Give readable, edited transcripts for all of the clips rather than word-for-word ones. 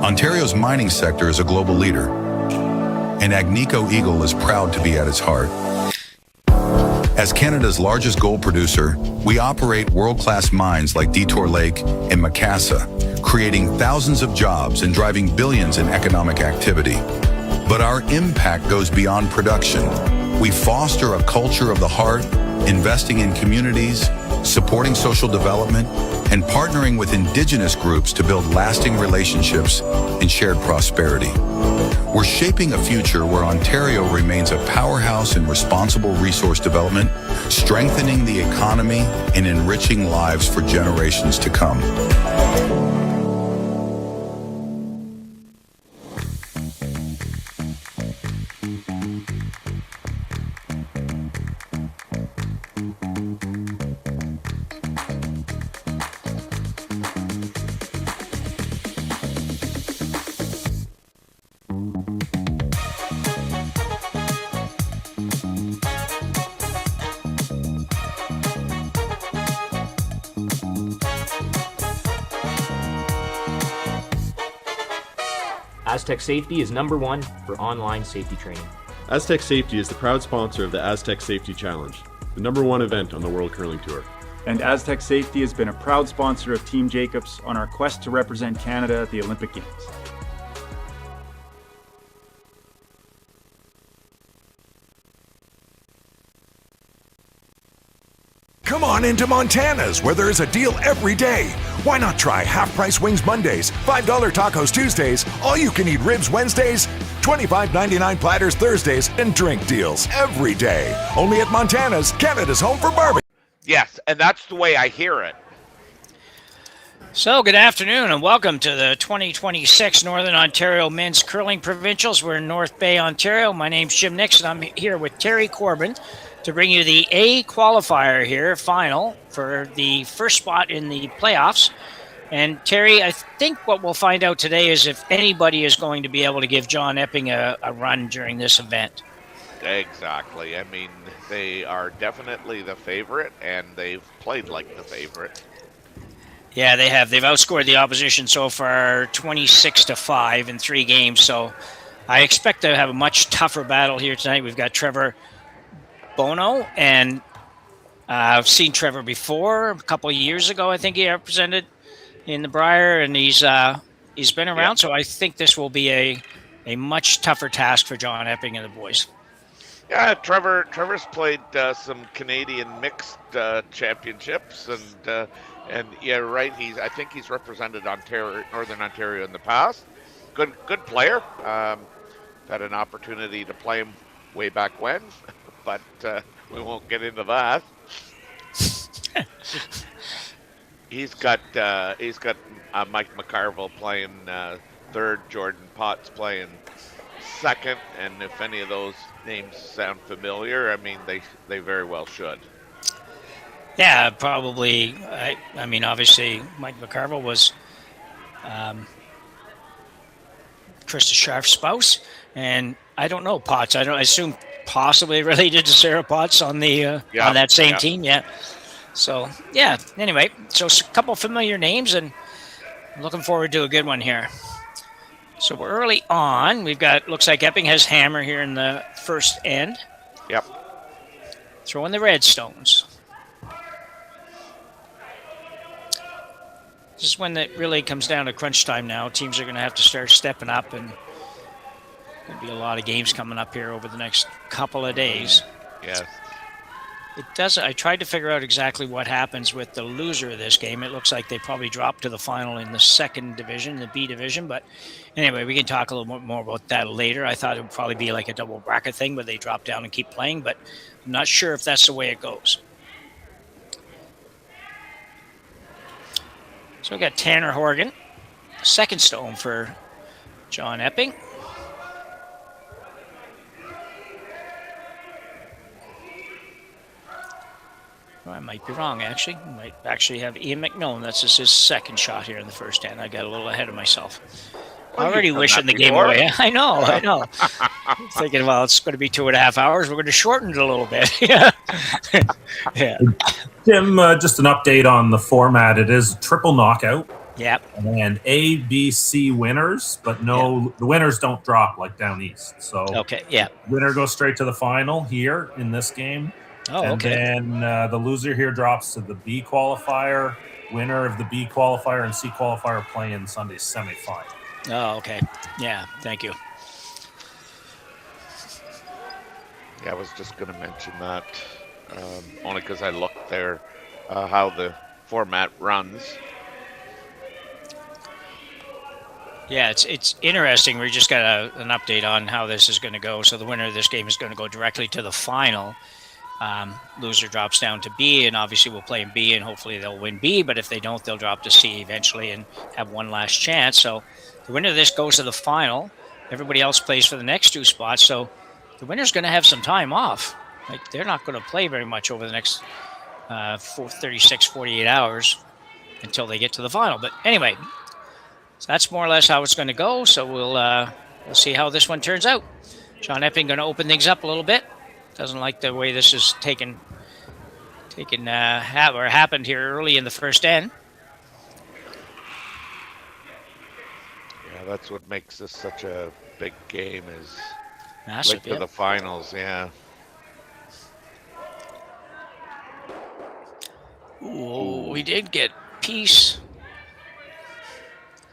Ontario's mining sector is a global leader, and Agnico Eagle is proud to be at its heart. As Canada's largest gold producer, we operate world-class mines like Detour Lake and Macassa, creating thousands of jobs and driving billions in economic activity. But our impact goes beyond production. We foster a culture of the heart, investing in communities, supporting social development, and partnering with Indigenous groups to build lasting relationships and shared prosperity. We're shaping a future where Ontario remains a powerhouse in responsible resource development, strengthening the economy and enriching lives for generations to come. Aztec Safety is #1 for online safety training. Aztec Safety is the proud sponsor of the Aztec Safety Challenge, the #1 event on the World Curling Tour. And Aztec Safety has been a proud sponsor of Team Jacobs on our quest to represent Canada at the Olympic Games. Come on into Montana's, where there is a deal every day. Why not try half-price wings Mondays, $5 tacos Tuesdays, all-you-can-eat ribs Wednesdays, $25.99 platters Thursdays, and drink deals every day. Only at Montana's, Canada's home for barbecue. Yes, and that's the way I hear it. So, good afternoon and welcome to the 2026 Northern Ontario Men's Curling Provincials. We're in North Bay, Ontario. My name's Jim Nixon. I'm here with Terry Corbin to bring you the A qualifier here, final, for the first spot in the playoffs. And Terry, I think what we'll find out today is if anybody is going to be able to give John Epping a run during this event. Exactly. I mean, they are definitely the favorite, and they've played like the favorite. Yeah, they have. They've outscored the opposition so far 26-5 in 3 games. So I expect to have a much tougher battle here tonight. We've got Trevor Bonot, and I've seen Trevor before a couple of years ago. I think he represented in the Brier, and he's been around. Yeah. So I think this will be a much tougher task for John Epping and the boys. Yeah, Trevor's played some Canadian mixed championships, and yeah, right. I think he's represented Northern Ontario in the past. Good player. Had an opportunity to play him way back when, but we won't get into that. He's got Mike McCarville playing third, Jordan Potts playing second, and if any of those names sound familiar, I mean they very well should. Yeah, probably. I mean, obviously, Mike McCarville was Krista Scharf's spouse, and I don't know Potts. I assume possibly related to Sarah Potts on the on that same team. Yeah. So yeah. Anyway, so a couple familiar names, and I'm looking forward to a good one here. So we're early on. We've got, looks like Epping has hammer here in the first end. Yep. Throwing the Redstones. This is when it really comes down to crunch time now. Teams are going to have to start stepping up, and there'll be a lot of games coming up here over the next couple of days. Yes. It does. I tried to figure out exactly what happens with the loser of this game. It looks like they probably dropped to the final in the second division, the B division. But anyway, we can talk a little more about that later. I thought it would probably be like a double bracket thing where they drop down and keep playing, but I'm not sure if that's the way it goes. So we got Tanner Horgan, second stone for John Epping. Well, I might be wrong, actually. I might actually have Ian McMillan. That's just his second shot here in the first end. I got a little ahead of myself. Well, already wishing the game away. I know. Thinking, well, it's going to be 2.5 hours. We're going to shorten it a little bit. Yeah. Tim, just an update on the format. It is triple knockout. Yep. And A, B, C winners, but no, the winners don't drop like down east. So Okay. Yeah. winner goes straight to the final here in this game. Oh, and okay. then the loser here drops to the B qualifier. Winner of the B qualifier and C qualifier play in Sunday's semifinal. Oh, okay. Yeah. Thank you. Yeah, I was just going to mention that only because I looked there how the format runs. Yeah, it's interesting. We just got an update on how this is going to go. So the winner of this game is going to go directly to the final. Loser drops down to B, and obviously we'll play in B, and hopefully they'll win B. But if they don't, they'll drop to C eventually and have one last chance. So the winner of this goes to the final. Everybody else plays for the next 2 spots. So the winner's going to have some time off. Like, they're not going to play very much over the next 36, 48 hours until they get to the final. But anyway, so that's more or less how it's going to go. So we'll see how this one turns out. John Epping going to open things up a little bit. Doesn't like the way this is happened here early in the first end. Yeah, that's what makes this such a big game is Massive, to the finals. Yeah. Ooh, we did get Peace.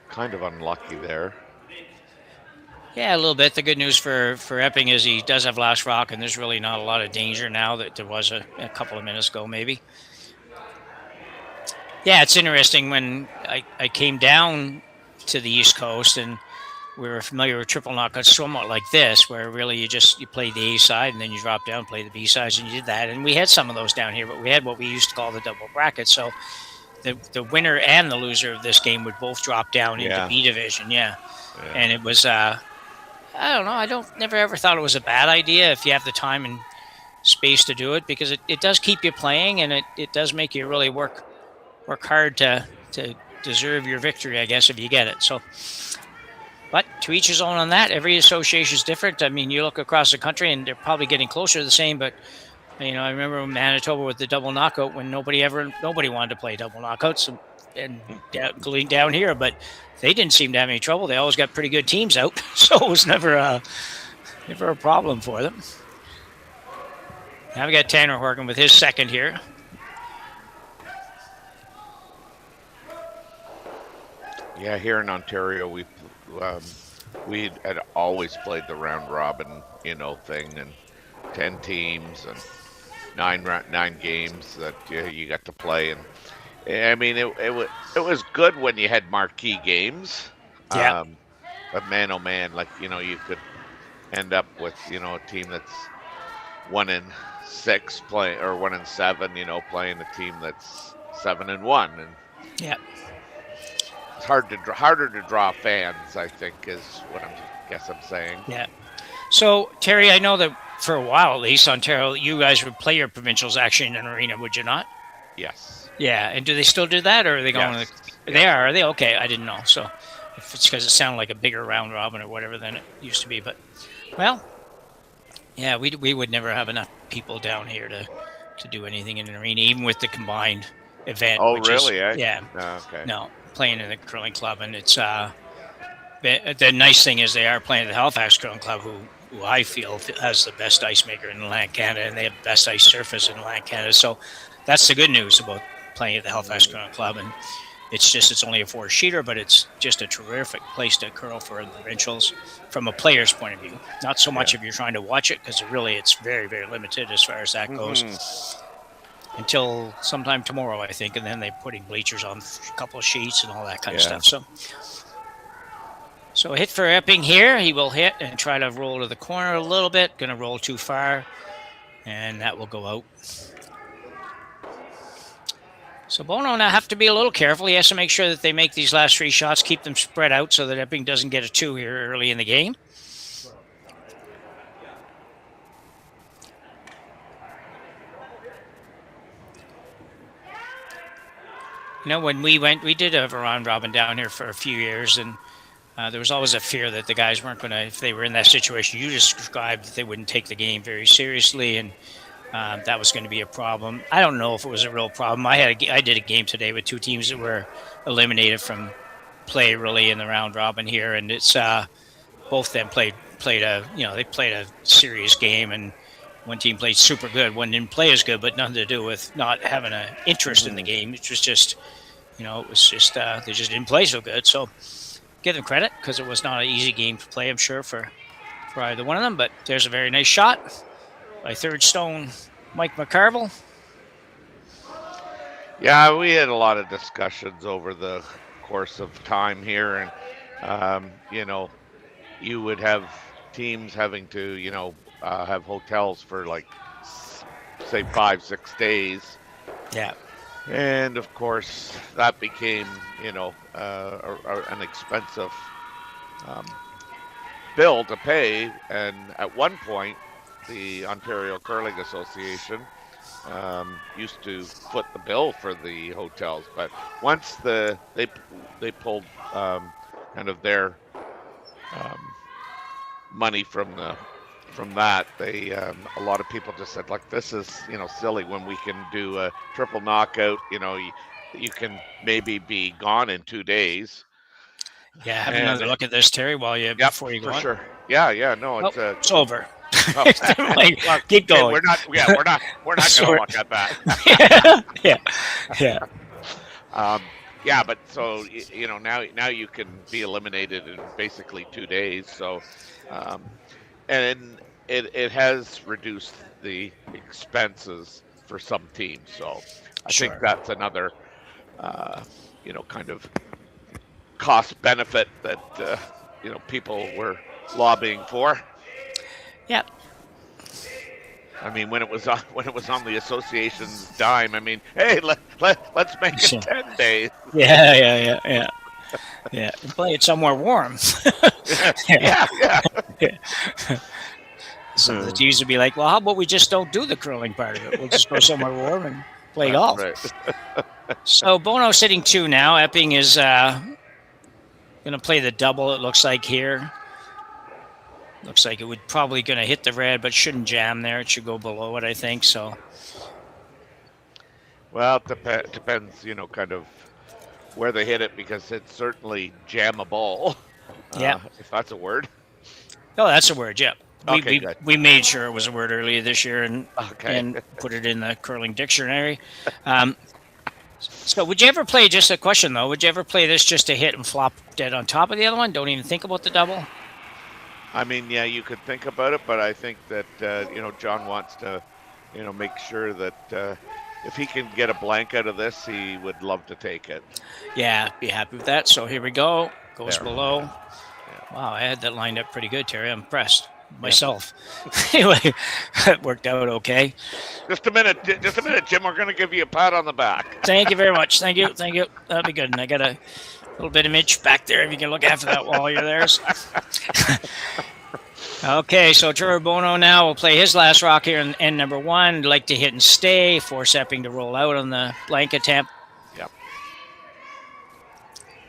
Kind of unlucky there. Yeah, a little bit. The good news for Epping is he does have last rock, and there's really not a lot of danger now that there was a couple of minutes ago, maybe. Yeah, it's interesting. When I came down to the East Coast, and we were familiar with triple knockouts somewhat like this, where really you play the A side, and then you drop down, play the B sides, and you did that. And we had some of those down here, but we had what we used to call the double bracket. So the winner and the loser of this game would both drop down into B division. Yeah. And it was I don't know. Never ever thought it was a bad idea if you have the time and space to do it, because it does keep you playing, and it does make you really work hard to deserve your victory, I guess, if you get it. So, but to each his own on that. Every association is different. I mean, you look across the country, and they're probably getting closer to the same. But I remember Manitoba with the double knockout when nobody wanted to play double knockouts, including down here, but they didn't seem to have any trouble. They always got pretty good teams out, so it was never a problem for them. Now we got Tanner working with his second here. Yeah, here in Ontario, we had always played the round robin, thing, and 10 teams and nine games that you got to play. And I mean, it was good when you had marquee games. Yeah. But man, oh man, you could end up with a team that's 1-6 playing, or 1-7, playing a team that's 7-1, and yeah, it's harder to draw fans, I think, is what I'm saying. Yeah. So Terry, I know that for a while, at least, Ontario, you guys would play your provincials actually in an arena, would you not? Yes. Yeah, and do they still do that, or are they going? Yes. They are they? Okay, I didn't know. So if it's because it sounded like a bigger round robin or whatever than it used to be, but well, yeah, we would never have enough people down here to do anything in an arena, even with the combined event. Oh, really? Yeah. Oh, okay. No, playing in the curling club, and it's the nice thing is they are playing at the Halifax Curling Club, who I feel has the best ice maker in Atlantic Canada, and they have the best ice surface in Atlantic Canada. So that's the good news about playing at the Halifax Curling Club, and it's only a 4-sheeter, but it's just a terrific place to curl for the provincials from a player's point of view. Not so much if you're trying to watch it, because it's very, very limited as far as that goes. Until sometime tomorrow, I think, and then they're putting bleachers on a couple of sheets and all that kind of stuff. So a hit for Epping here. He will hit and try to roll to the corner a little bit. Going to roll too far, and that will go out. So Bono now have to be a little careful. He has to make sure that they make these last 3 shots, keep them spread out so that Epping doesn't get a 2 here early in the game. When we did a round robin down here for a few years, and there was always a fear that the guys weren't going to, if they were in that situation you described, that they wouldn't take the game very seriously. And That was going to be a problem. I don't know if it was a real problem. I did a game today with two teams that were eliminated from play really in the round robin here, and it's both of them played a serious game, and one team played super good, one didn't play as good, but nothing to do with not having an interest in the game. It was just, they just didn't play so good. So give them credit because it was not an easy game to play, I'm sure, for either one of them. But there's a very nice shot by third stone Mike McCarville. Yeah, we had a lot of discussions over the course of time here, and you would have teams having to have hotels for like say 5-6 days. Yeah. And of course that became an expensive bill to pay, and at one point the Ontario Curling Association used to foot the bill for the hotels, but once they pulled kind of their money from that, they a lot of people just said, like, this is silly when we can do a triple knockout. You can maybe be gone in 2 days. Yeah, have another look at this, Terry, before you go on. Sure. Yeah, no, it's over. Oh. Keep going. We're not going to look at that. Yeah. But so now you can be eliminated in basically 2 days. So, and it has reduced the expenses for some teams. So I think that's another kind of cost benefit that people were lobbying for. Yeah. I mean, when it was on the association's dime, I mean, hey, let's make it 10 days. Yeah. Play it somewhere warm. Yeah. So the teams would be like, well, how about we just don't do the curling part of it? We'll just go somewhere warm and play golf. Right. So Bono sitting 2 now. Epping is going to play the double, it looks like here. Looks like it would probably going to hit the red, but shouldn't jam there. It should go below it, I think. So. Well, it depends, kind of where they hit it, because it's certainly jammable. Yeah. If that's a word. Oh, that's a word. Yeah. Okay, we made sure it was a word earlier this year and put it in the curling dictionary. So would you ever play, just a question though, would you ever play this just to hit and flop dead on top of the other one? Don't even think about the double? I mean, yeah, you could think about it, but I think that, John wants to, make sure that if he can get a blank out of this, he would love to take it. Yeah, be happy with that. So here we go. Goes there. Below. Yeah. Wow, I had that lined up pretty good, Terry. I'm impressed myself. Anyway, it worked out okay. Just a minute, Jim. We're going to give you a pat on the back. Thank you very much. Thank you. That'll be good. And I got a little bit of Mitch back there if you can look after that while you're there. Okay, so Trevor Bonot now will play his last rock here in end number 1. Like to hit and stay, force Epping to roll out on the blank attempt. Yep.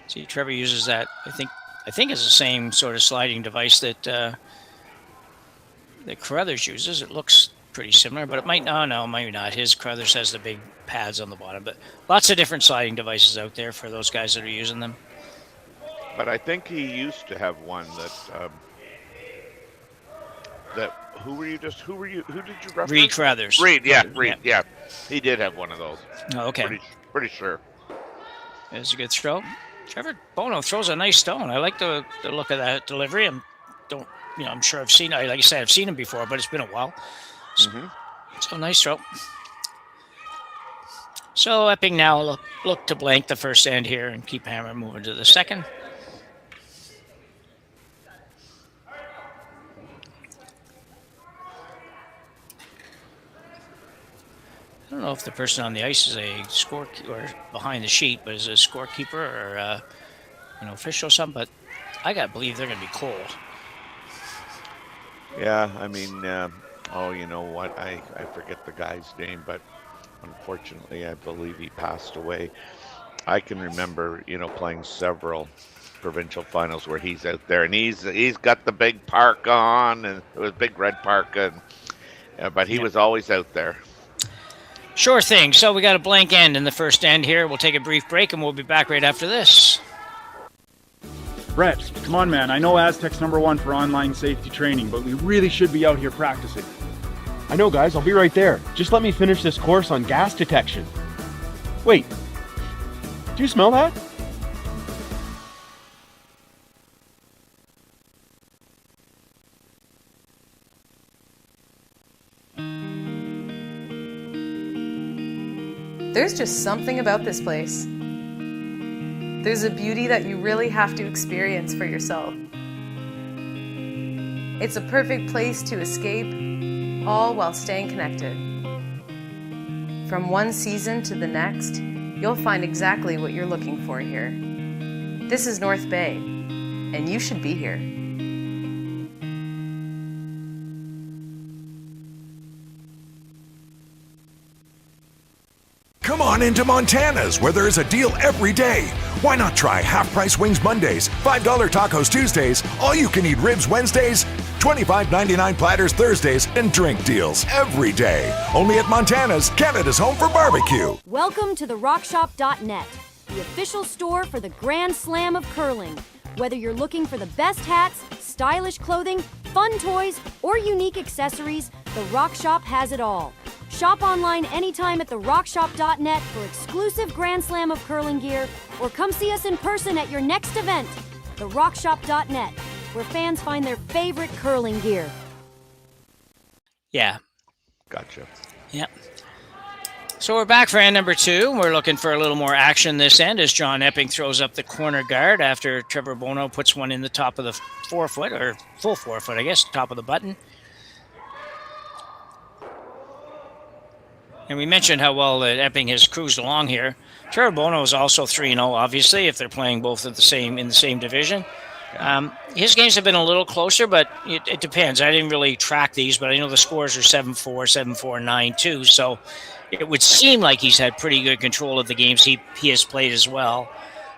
See, Trevor uses that. I think it's the same sort of sliding device that Carruthers uses. It looks pretty similar, but it might maybe not. His Carruthers has the big pads on the bottom, but lots of different sliding devices out there for those guys that are using them. But I think he used to have one who did you reference? Reed Carruthers. Reed. He did have one of those. Oh, okay. Pretty sure. It's a good throw. Trevor Bonot throws a nice stone. I like the look of that delivery. I'm sure I've seen him before, but it's been a while. So nice throw. So Epping now look to blank the first end here and keep hammer moving to the second. I don't know if the person on the ice is a or behind the sheet, but is a scorekeeper or an official or something. But I gotta believe they're gonna be cold. Yeah, I mean, you know what? I forget the guy's name, but unfortunately, I believe he passed away. I can remember, playing several provincial finals where he's out there and he's got the big park on, and it was big red parka. Yeah, but he was always out there. Sure thing. So we got a blank end in the first end here. We'll take a brief break and we'll be back right after this. Brett, come on, man. I know Aztec's #1 for online safety training, but we really should be out here practicing. I know, guys. I'll be right there. Just let me finish this course on gas detection. Wait. Do you smell that? There's just something about this place. There's a beauty that you really have to experience for yourself. It's a perfect place to escape, all while staying connected. From one season to the next, you'll find exactly what you're looking for here. This is North Bay, and you should be here. Come on into Montana's, where there's a deal every day. Why not try half-price wings Mondays, $5 tacos Tuesdays, all-you-can-eat ribs Wednesdays, $25.99 platters Thursdays, and drink deals every day. Only at Montana's, Canada's home for barbecue. Welcome to the rockshop.net, the official store for the Grand Slam of curling. Whether you're looking for the best hats, stylish clothing, fun toys, or unique accessories, the Rock Shop has it all. Shop online anytime at therockshop.net for exclusive Grand Slam of curling gear, or come see us in person at your next event. Therockshop.net, where fans find their favorite curling gear. Yeah. Gotcha. Yeah. So we're back for end number 2. We're looking for a little more action this end as John Epping throws up the corner guard after Trevor Bonot puts one in the top of the forefoot, or full forefoot, I guess, top of the button. And we mentioned how well that Epping has cruised along here. Trevor Bonot is also 3-0, obviously, if they're playing both in the same division. His games have been a little closer, but it depends. I didn't really track these, but I know the scores are 7-4, 7-4, 9-2. So it would seem like he's had pretty good control of the games he has played as well.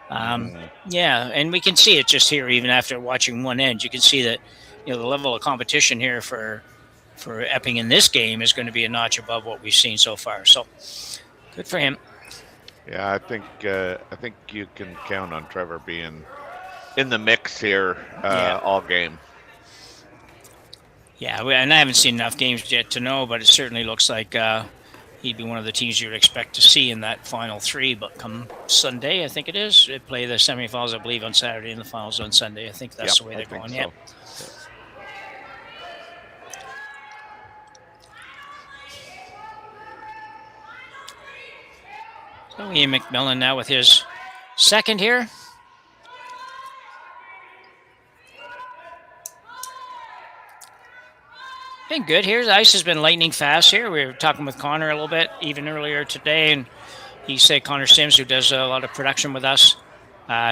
Yeah, and we can see it just here, even after watching one end. You can see that the level of competition here for Epping in this game is going to be a notch above what we've seen so far. So good for him. Yeah, I think you can count on Trevor being in the mix here all game. Yeah, and I haven't seen enough games yet to know, but it certainly looks like he'd be one of the teams you'd expect to see in that final 3. But come Sunday, I think it is, they play the semifinals, I believe, on Saturday and the finals on Sunday. I think that's the way they're going. Yeah. So Ian McMillan now with his second here. Been good here. The ice has been lightning fast here. We were talking with Connor a little bit even earlier today, and he said, Connor Sims, who does a lot of production with us,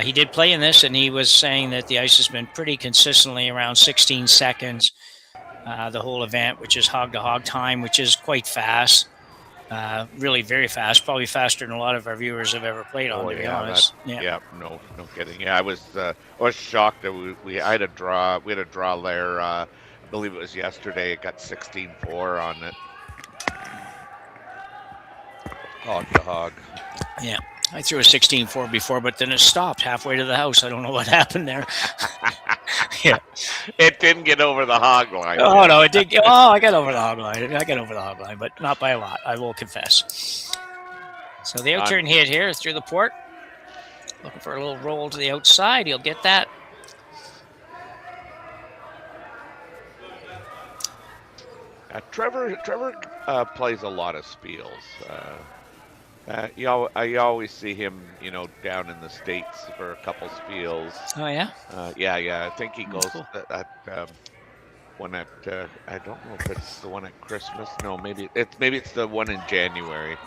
he did play in this, and he was saying that the ice has been pretty consistently around 16 seconds the whole event, which is hog-to-hog time, which is quite fast. Really very fast, probably faster than a lot of our viewers have ever played on, to be honest. No kidding. Yeah, I was shocked that we had a draw. We had a draw there. I believe it was yesterday. It got 16-4 on it. Hog to hog. Yeah, I threw a 16-4 before, but then it stopped halfway to the house. I don't know what happened there. Yeah, it didn't get over the hog line. Oh no, it did. I got over the hog line. But not by a lot, I will confess. So the out-turn hit here through the port. Looking for a little roll to the outside. He'll get that. Trevor plays a lot of spiels. I always see him, down in the States for a couple spiels. Oh yeah. Yeah. I think he goes at one at I don't know if it's the one at Christmas. No, maybe it's the one in January.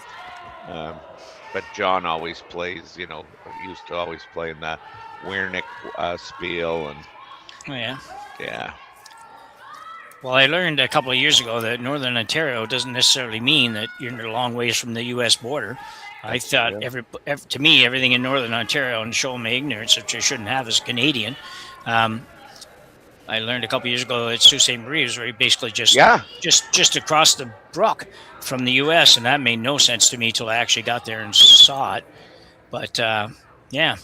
But John always plays. Used to always play in the Weirnick spiel and. Oh yeah. Yeah. Well, I learned a couple of years ago that Northern Ontario doesn't necessarily mean that you're a long ways from the U.S. border. I thought, to me, everything in Northern Ontario, and show my ignorance, which I shouldn't have as a Canadian, I learned a couple years ago at Sault Ste. Marie was where basically just across the brook from the U.S., and that made no sense to me till I actually got there and saw it. But yeah,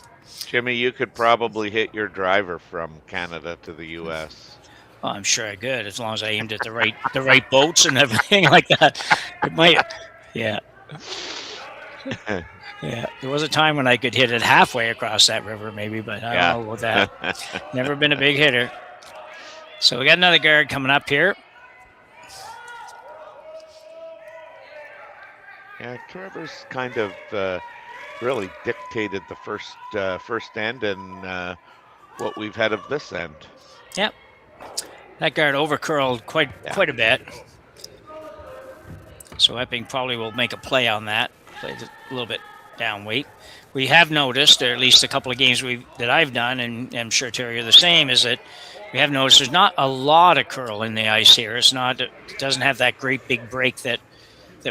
Jimmy, you could probably hit your driver from Canada to the U.S. well, I'm sure I could, as long as I aimed at the right boats and everything like that. It might, yeah. Yeah, there was a time when I could hit it halfway across that river, maybe, but I don't know about that. Never been a big hitter. So we got another guard coming up here. Yeah, Trevor's kind of really dictated the first end and what we've had of this end. Yep. That guard overcurled quite a bit. So Epping probably will make a play on that. Played a little bit down weight. We have noticed, or at least a couple of games that I've done, and I'm sure Terry are the same, is that we have noticed there's not a lot of curl in the ice here. It doesn't have that great big break that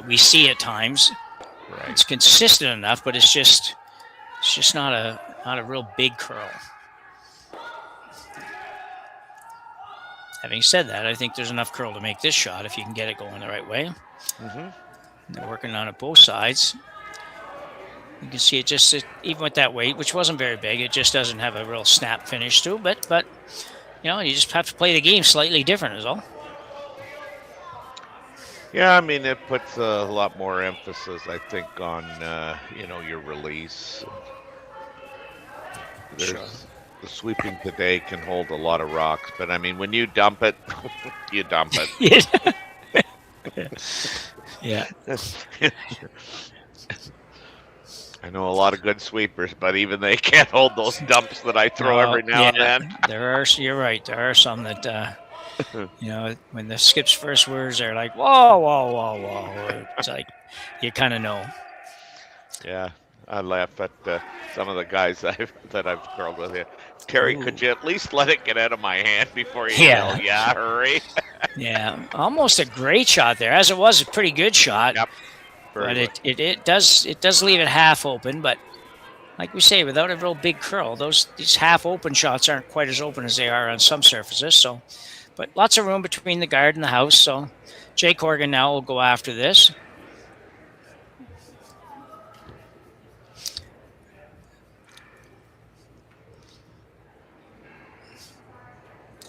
we see at times. Right. It's consistent enough, but it's just not a real big curl. Having said that, I think there's enough curl to make this shot if you can get it going the right way. Mm-hmm. They're working on it both sides. You can see it even with that weight, which wasn't very big, it just doesn't have a real snap finish to it. But you just have to play the game slightly different is all. Yeah, I mean, it puts a lot more emphasis, I think, on, your release. Sure. The sweeping today can hold a lot of rocks, but I mean, when you dump it, you dump it. Yeah. I know a lot of good sweepers, but even they can't hold those dumps that I throw every now and then. You're right. There are some that, when the skip's first words, they're like, whoa, whoa, whoa, whoa. It's like, you kind of know. Yeah, I laugh at some of the guys that I've curled with here. Terry, could you at least let it get out of my hand before you yell, yeah, hurry? Yeah, almost a great shot there. As it was, a pretty good shot. Yep. But it does leave it half open. But like we say, without a real big curl, these half open shots aren't quite as open as they are on some surfaces. So, but lots of room between the guard and the house. So Jake Horgan now will go after this.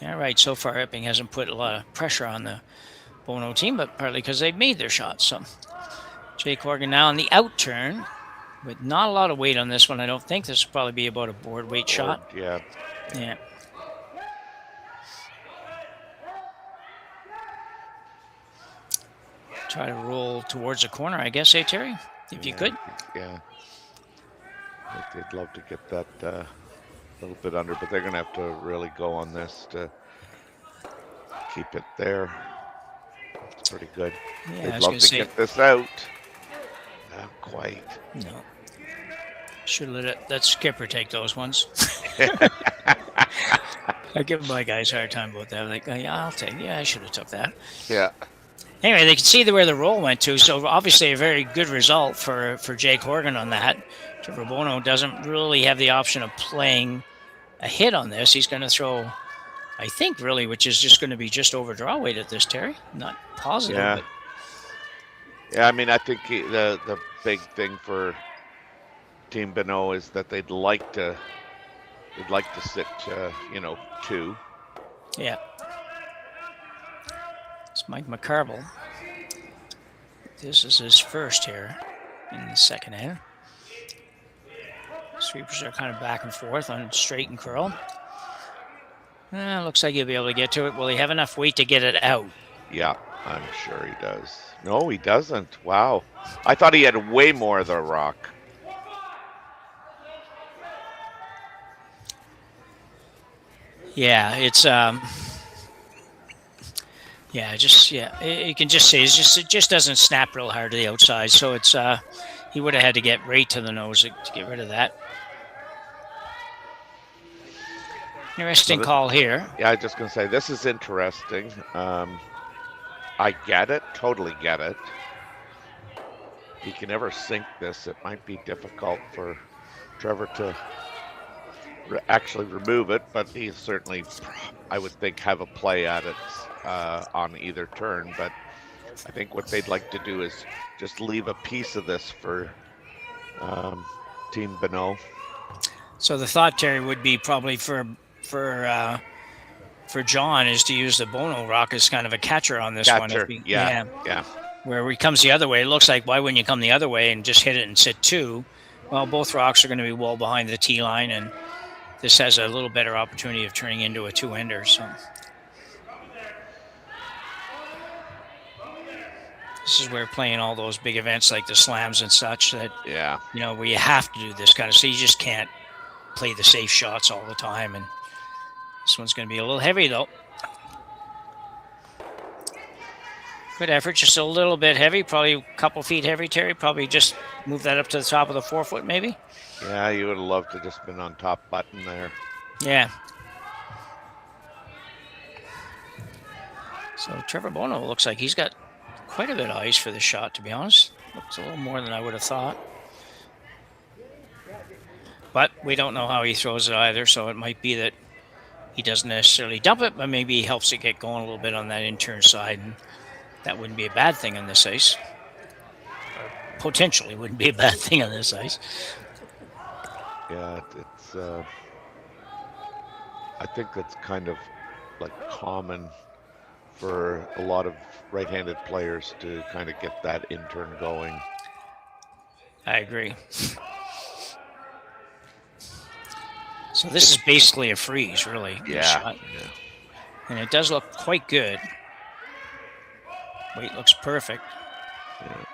All right, so far Epping hasn't put a lot of pressure on the Bonot team, but partly because they've made their shots. So Jake Horgan now on the out turn with not a lot of weight on this one. I don't think this will probably be about a board weight shot. Yeah. Yeah. Try to roll towards the corner, I guess, Terry? If you could. Yeah. They'd love to get that a little bit under, but they're going to have to really go on this to keep it there. It's pretty good. Yeah, They'd love to get this out. Not quite. No. Should have let skipper take those ones. I give my guys a hard time about that. Like, yeah, I should have took that. Yeah. Anyway, they can see where the roll went to, so obviously a very good result for Jake Horgan on that. Trevor Bonot doesn't really have the option of playing a hit on this. He's going to throw, I think, really, which is just going to be just over draw weight at this, Terry. Not positive. Yeah. But... Yeah, I mean, I think the big thing for Team Bonot is that they'd like to sit, 2. Yeah. It's Mike McCarville. This is his first here in the second end. Sweepers are kind of back and forth on straight and curl. Looks like he'll be able to get to it. Will he have enough weight to get it out? Yeah, I'm sure he does. No, he doesn't. Wow. I thought he had way more of the rock. Yeah, it's you can just say it just doesn't snap real hard to the outside. So it's he would have had to get right to the nose to get rid of that. Interesting call here. Yeah, I was just gonna say this is interesting. I get it, totally get it. If he can ever sink this, it might be difficult for Trevor to actually remove it, but he'll certainly, I would think, have a play at it on either turn. But I think what they'd like to do is just leave a piece of this for Team Bonot. So the thought, Terry, would be probably for John is to use the Bono rock as kind of a catcher on this one. Yeah. Where he comes the other way, it looks like, why wouldn't you come the other way and just hit it and sit 2? Well, both rocks are going to be well behind the tee line, and this has a little better opportunity of turning into a 2-ender. So this is where playing all those big events like the slams and such that, where you have to do this kind of, so you just can't play the safe shots all the time. And this one's going to be a little heavy, though. Good effort, just a little bit heavy, probably a couple feet heavy, Terry. Probably just move that up to the top of the 4-foot, maybe. Yeah, you would have loved to just been on top button there. Yeah. So Trevor Bonot looks like he's got quite a bit of ice for the shot, to be honest. Looks a little more than I would have thought. But we don't know how he throws it either, so it might be that he doesn't necessarily dump it, but maybe he helps it get going a little bit on that in-turn side. And that wouldn't be a bad thing on this ice. Or potentially wouldn't be a bad thing on this ice. Yeah, it's. I think that's kind of like common for a lot of right-handed players to kind of get that in-turn going. I agree. So this is basically a freeze, really. Yeah. And it does look quite good. Weight looks perfect. Yeah.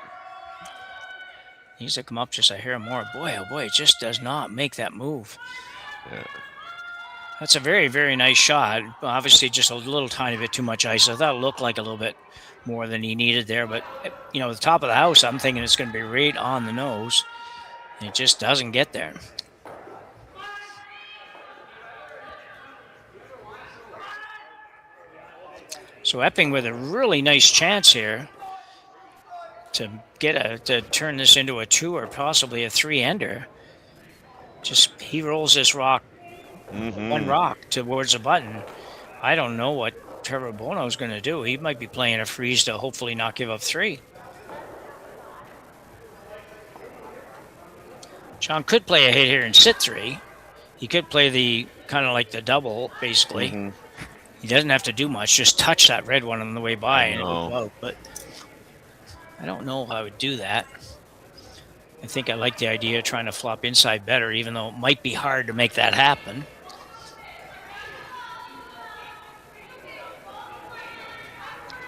Needs to come up just a hair more. Boy, oh boy, it just does not make that move. Yeah. That's a very, very nice shot. Obviously, just a little tiny bit too much ice. I thought it looked like a little bit more than he needed there. But, the top of the house, I'm thinking it's going to be right on the nose. And it just doesn't get there. So Epping with a really nice chance here to turn this into a 2 or possibly a 3-ender. Just he rolls this rock, one rock towards the button. I don't know what Trevor Bonot is going to do. He might be playing a freeze to hopefully not give up 3. John could play a hit here and sit 3. He could play the kind of like the double, basically. He doesn't have to do much, just touch that red one on the way by and it would go out. But I don't know if I would do that. I think I like the idea of trying to flop inside better, even though it might be hard to make that happen.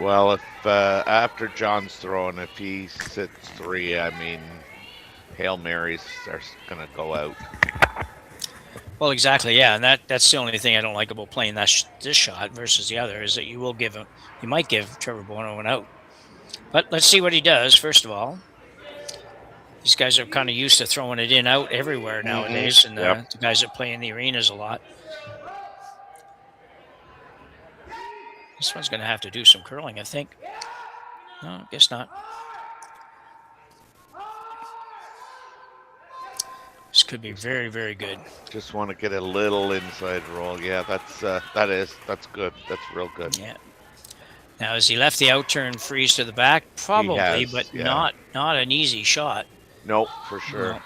Well, if after John's throwing, if he sits 3, I mean, Hail Marys are going to go out. Well, exactly, yeah, and that's the only thing I don't like about playing this shot versus the other is that you might give Trevor Bonot an out. But let's see what he does, first of all. These guys are kind of used to throwing it in out everywhere nowadays, and the guys that play in the arenas a lot. This one's going to have to do some curling, I think. No, I guess not. This could be very, very good. Just want to get a little inside roll. Yeah, that's good. That's real good. Yeah. Now, has he left the outturn freeze to the back? Probably, but not an easy shot. Nope, for sure. No.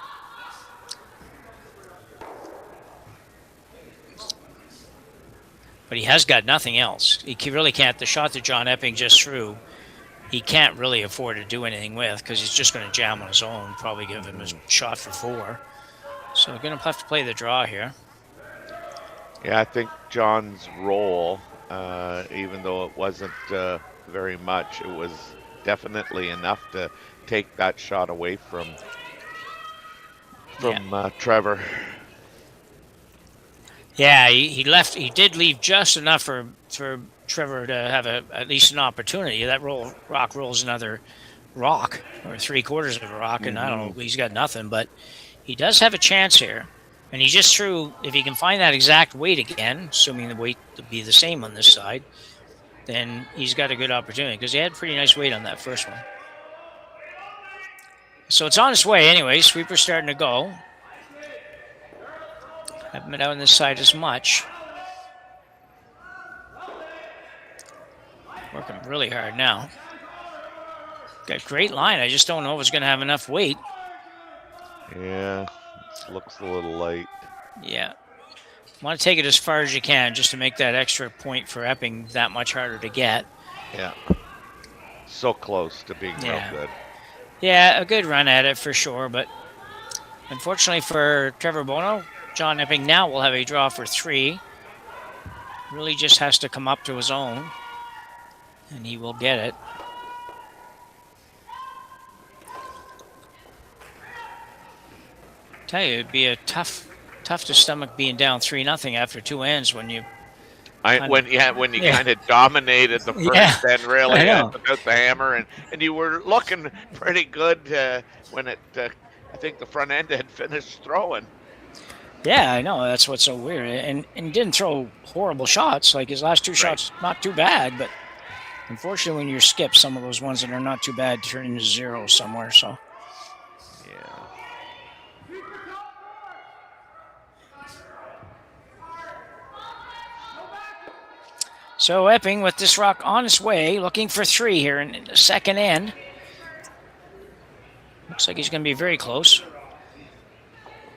But he has got nothing else. He really can't. The shot that John Epping just threw, he can't really afford to do anything with because he's just going to jam on his own, probably give him a shot for 4. So we're going to have to play the draw here. Yeah, I think John's roll, even though it wasn't very much, it was definitely enough to take that shot away from Trevor. Yeah, he did leave just enough for Trevor to have at least an opportunity. That rock rolls another rock, or 3/4 of a rock, and I don't know, he's got nothing, but he does have a chance here. And he just threw, if he can find that exact weight again, assuming the weight to be the same on this side, then he's got a good opportunity because he had pretty nice weight on that first one. So it's on its way anyway. Sweeper's starting to go. Haven't been out on this side as much. Working really hard now. Got great line. I just don't know if it's going to have enough weight. Yeah, it looks a little light. Yeah. Want to take it as far as you can just to make that extra point for Epping that much harder to get. Yeah. So close to being real good. Yeah, a good run at it for sure, but unfortunately for Trevor Bonot, John Epping now will have a draw for 3. Really just has to come up to his own, and he will get it. Tell you, it'd be a tough to stomach being down 3-0 after 2 ends when you when you kind of dominated the first end, really, without the hammer, and you were looking pretty good when it. I think the front end had finished throwing. Yeah, I know. That's what's so weird, and he didn't throw horrible shots. Like his last 2 shots, not too bad, but unfortunately, when you skip some of those ones that are not too bad, turn into 0 somewhere. So. So Epping with this rock on its way, looking for 3 here in the second end. Looks like he's going to be very close.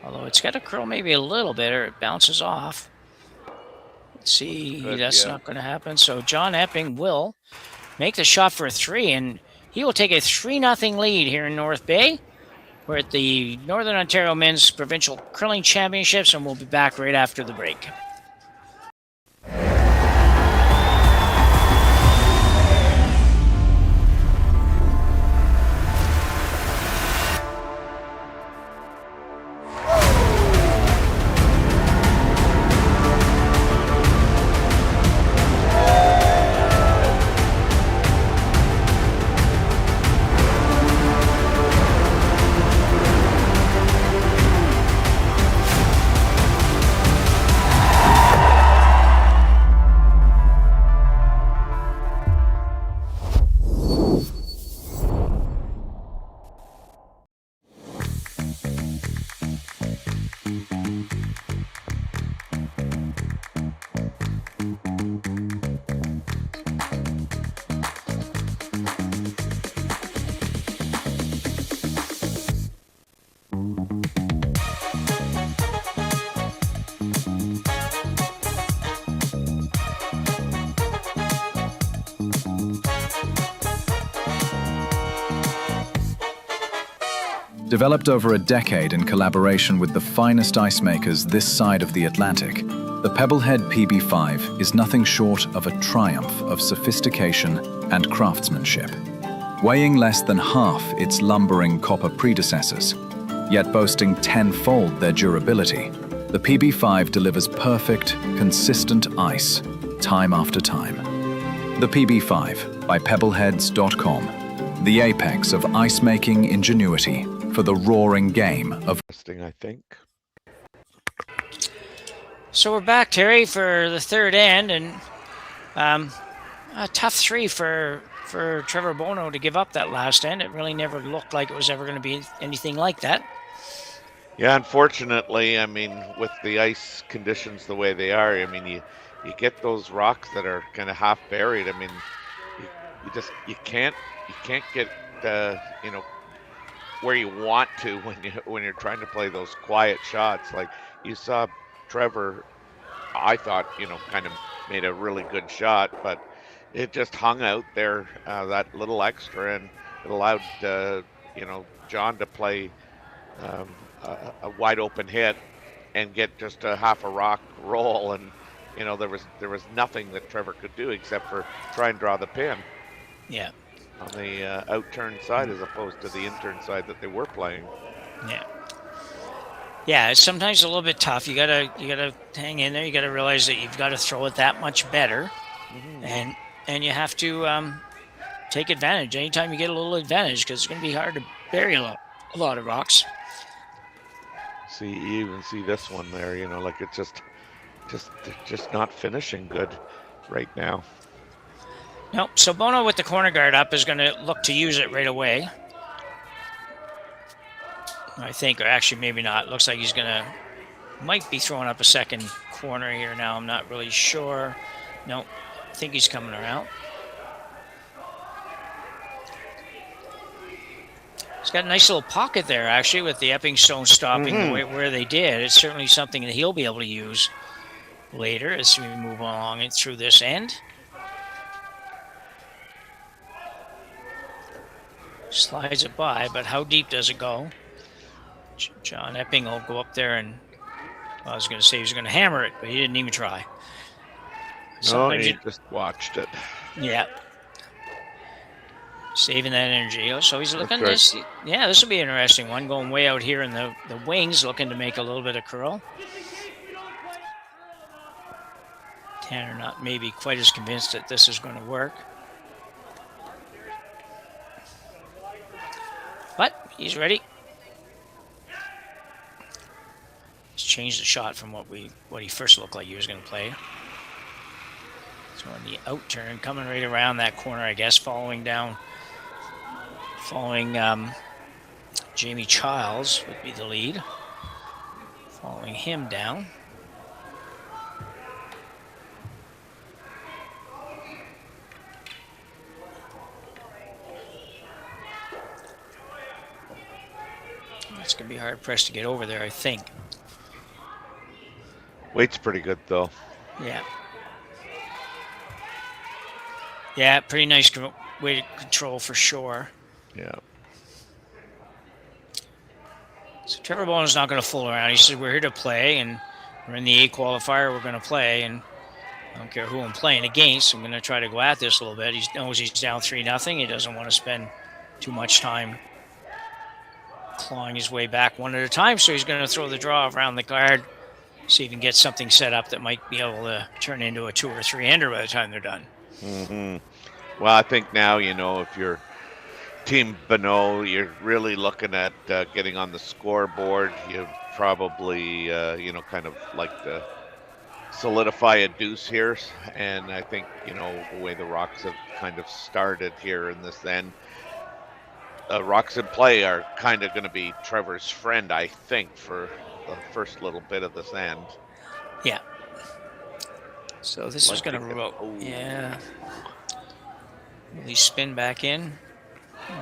Although it's got to curl maybe a little bit or it bounces off. Let's see, that's not going to happen. So John Epping will make the shot for 3, and he will take a 3-0 lead here in North Bay. We're at the Northern Ontario Men's Provincial Curling Championships, and we'll be back right after the break. Developed over a decade in collaboration with the finest ice makers this side of the Atlantic, the Pebblehead PB5 is nothing short of a triumph of sophistication and craftsmanship. Weighing less than half its lumbering copper predecessors, yet boasting tenfold their durability, the PB5 delivers perfect, consistent ice, time after time. The PB5 by Pebbleheads.com, the apex of ice-making ingenuity for the roaring game of... I think. So we're back, Terry, for the third end, and a tough 3 for Trevor Bonot to give up that last end. It really never looked like it was ever going to be anything like that. Yeah, unfortunately, I mean, with the ice conditions the way they are, I mean, you get those rocks that are kind of half buried. I mean, you can't get where you want to when you're trying to play those quiet shots. Like you saw Trevor, I thought, kind of made a really good shot, but it just hung out there, that little extra, and it allowed John to play a wide open hit and get just a half a rock roll, and there was nothing that Trevor could do except for try and draw the pin. Yeah. On the out-turn side as opposed to the in-turn side that they were playing. Yeah. Yeah, it's sometimes a little bit tough. You gotta hang in there. You gotta realize that you've got to throw it that much better, and you have to take advantage anytime you get a little advantage, because it's going to be hard to bury a lot of rocks. You even see this one there. Like it's just not finishing good right now. Nope. So Bonot with the corner guard up is going to look to use it right away. I think, or actually maybe not. Looks like he's going to Might be throwing up a second corner here now. I'm not really sure. No, I think he's coming around. He's got a nice little pocket there, actually, with the Epping stone stopping where they did. It's certainly something that he'll be able to use later as we move along and through this end. Slides it by, but how deep does it go? John Epping will go up there and, well, I was going to say he was going to hammer it, but he didn't even try. No, he just watched it. Yeah. Saving that energy. Oh, so he's looking this. Yeah, this will be an interesting one. Going way out here in the wings, looking to make a little bit of curl. Tanner not maybe quite as convinced that this is going to work. But he's ready. He's changed the shot from what he first looked like he was going to play. So on the out turn, coming right around that corner, I guess, following Jamie Childs would be the lead. Following him down. It's going to be hard pressed to get over there, I think. Weight's pretty good, though. Yeah. Yeah, pretty nice weight control for sure. Yeah. So Trevor Bonot's not going to fool around. He says, we're here to play, and we're in the A qualifier. We're going to play, and I don't care who I'm playing against. I'm going to try to go at this a little bit. He knows he's down 3-0. He doesn't want to spend too much time clawing his way back one at a time, so he's going to throw the draw around the guard, see if he can get something set up that might be ender to turn into a 2 or 3-ender by the time they're done. Well, I think now, if you're Team Bonot, you're really looking at getting on the scoreboard. You probably, kind of like to solidify a deuce here. And I think, the way the Rocks have kind of started here in this end, Rocks in play are kind of going to be Trevor's friend, I think, for the first little bit of this end. Yeah. So this is going to roll. Yeah. Will he spin back in?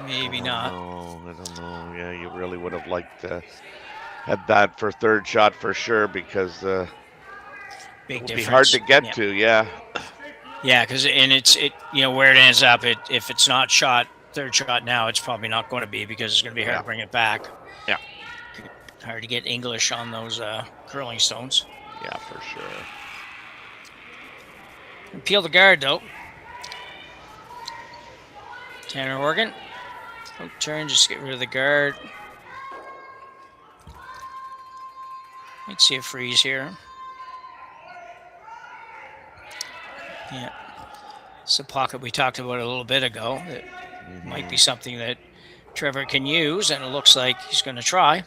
Maybe not. I don't know. Yeah, you really would have liked to have that for third shot for sure, because it would be hard to get to. Yeah. Yeah, because where it ends up, if it's not third shot now, it's probably not going to be, because it's going to be hard to bring it back. Yeah. Hard to get English on those curling stones. Yeah, for sure. Peel the guard, though. Tanner Horgan. Out turn, just get rid of the guard. Might see a freeze here. Yeah. It's a pocket we talked about a little bit ago. That might be something that Trevor can use, and it looks like he's going to try.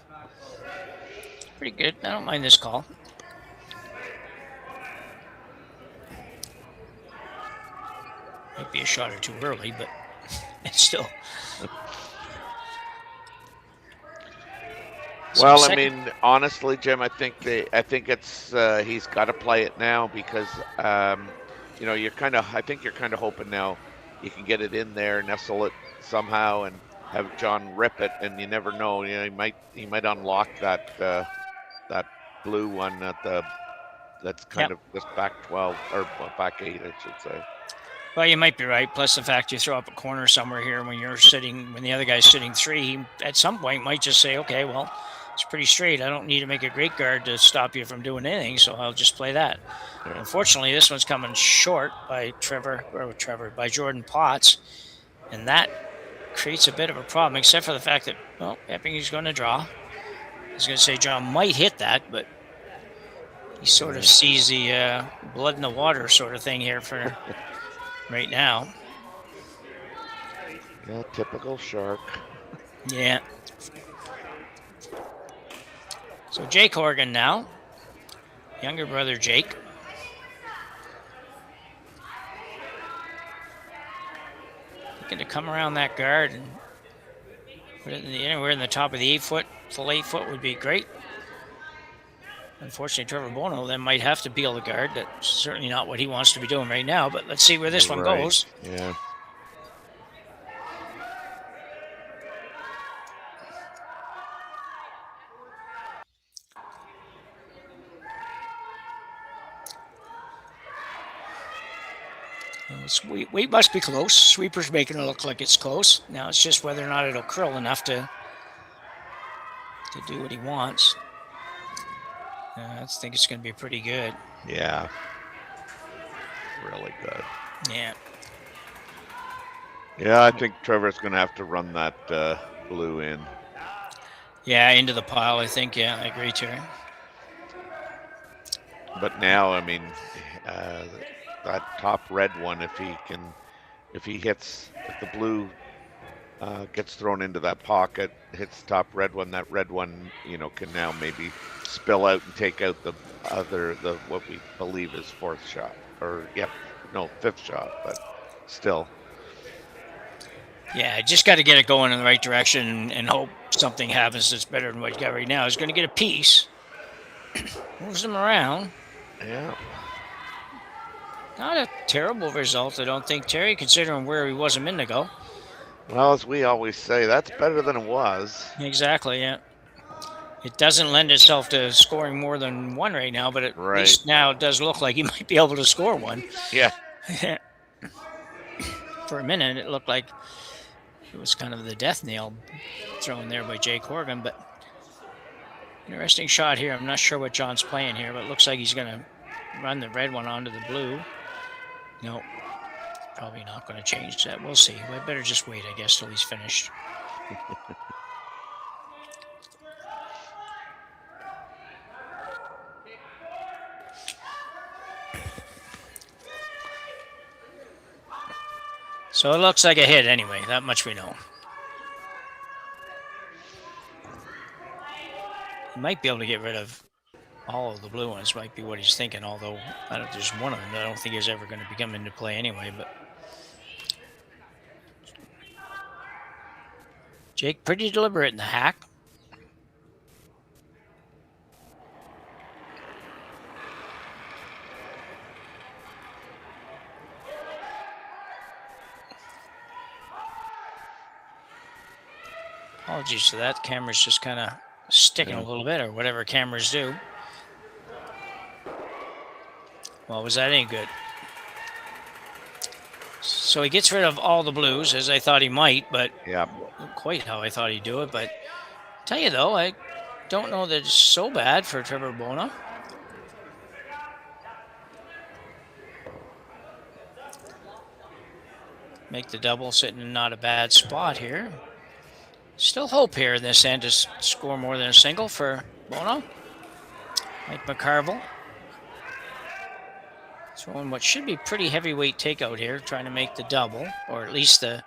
Pretty good. I don't mind this call. Might be a shot or two early, but it's still. Well, I mean, honestly, Jim, I think it's he's got to play it now, because I think you're kind of hoping now you can get it in there, nestle it somehow, and have John rip it, and you never know. He might unlock that blue one that's kind of just back 12 or back 8, I should say. Well, you might be right. Plus the fact you throw up a corner somewhere here when the other guy's sitting 3, he at some point might just say, okay, well, it's pretty straight. I don't need to make a great guard to stop you from doing anything, so I'll just play that. Yeah. Unfortunately, this one's coming short by by Jordan Potts, and that creates a bit of a problem, except for the fact that, Epping is going to draw. I was going to say John might hit that, but he sort of sees the blood in the water sort of thing here for right now. Yeah, typical shark. Yeah. So Jake Horgan now. Younger brother Jake. Looking to come around that guard and put it anywhere in the top of the 8 foot. Full 8 foot would be great. Unfortunately, Trevor Bonot then might have to peel the guard. That's certainly not what he wants to be doing right now, but let's see where this one goes. Yeah. Weight must be close. Sweeper's making it look like it's close. Now it's just whether or not it'll curl enough to do what he wants. I think it's going to be pretty good. Yeah. Really good. Yeah. Yeah, I think Trevor's going to have to run that blue in. Yeah, into the pile, I think. Yeah, I agree, Terry. But now, I mean, that top red one, if the blue gets thrown into that pocket, hits the top red one, that red one, can now maybe spill out and take out the what we believe is fourth shot, fifth shot, but still. Yeah, just got to get it going in the right direction and hope something happens that's better than what you got right now. He's going to get a piece. Moves him around. Yeah. Not a terrible result, I don't think, Terry, considering where he was a minute ago. Well, as we always say, that's better than it was. Exactly, yeah. It doesn't lend itself to scoring more than one right now, but at least now it does look like he might be able to score one. Yeah. For a minute, it looked like it was kind of the death nail thrown there by Jake Horgan, but interesting shot here. I'm not sure what John's playing here, but it looks like he's going to run the red one onto the blue. No, probably not going to change that. We'll see. We better just wait, I guess, till he's finished. So it looks like a hit anyway. That much we know. He might be able to get rid of all of the blue ones, might be what he's thinking, although there's one of them that I don't think is ever going to come into play anyway. But Jake, pretty deliberate in the hack. Apologies for that. Camera's just kind of sticking a little bit, or whatever cameras do. Well, was that any good? So he gets rid of all the blues, as I thought he might, but not quite how I thought he'd do it. But tell you though, I don't know that it's so bad for Trevor Bonot. Make the double, sitting in not a bad spot here. Still hope here in this end to score more than a single for Bonot. Mike McCarville. Throwing what should be pretty heavyweight takeout here, trying to make the double, or at least the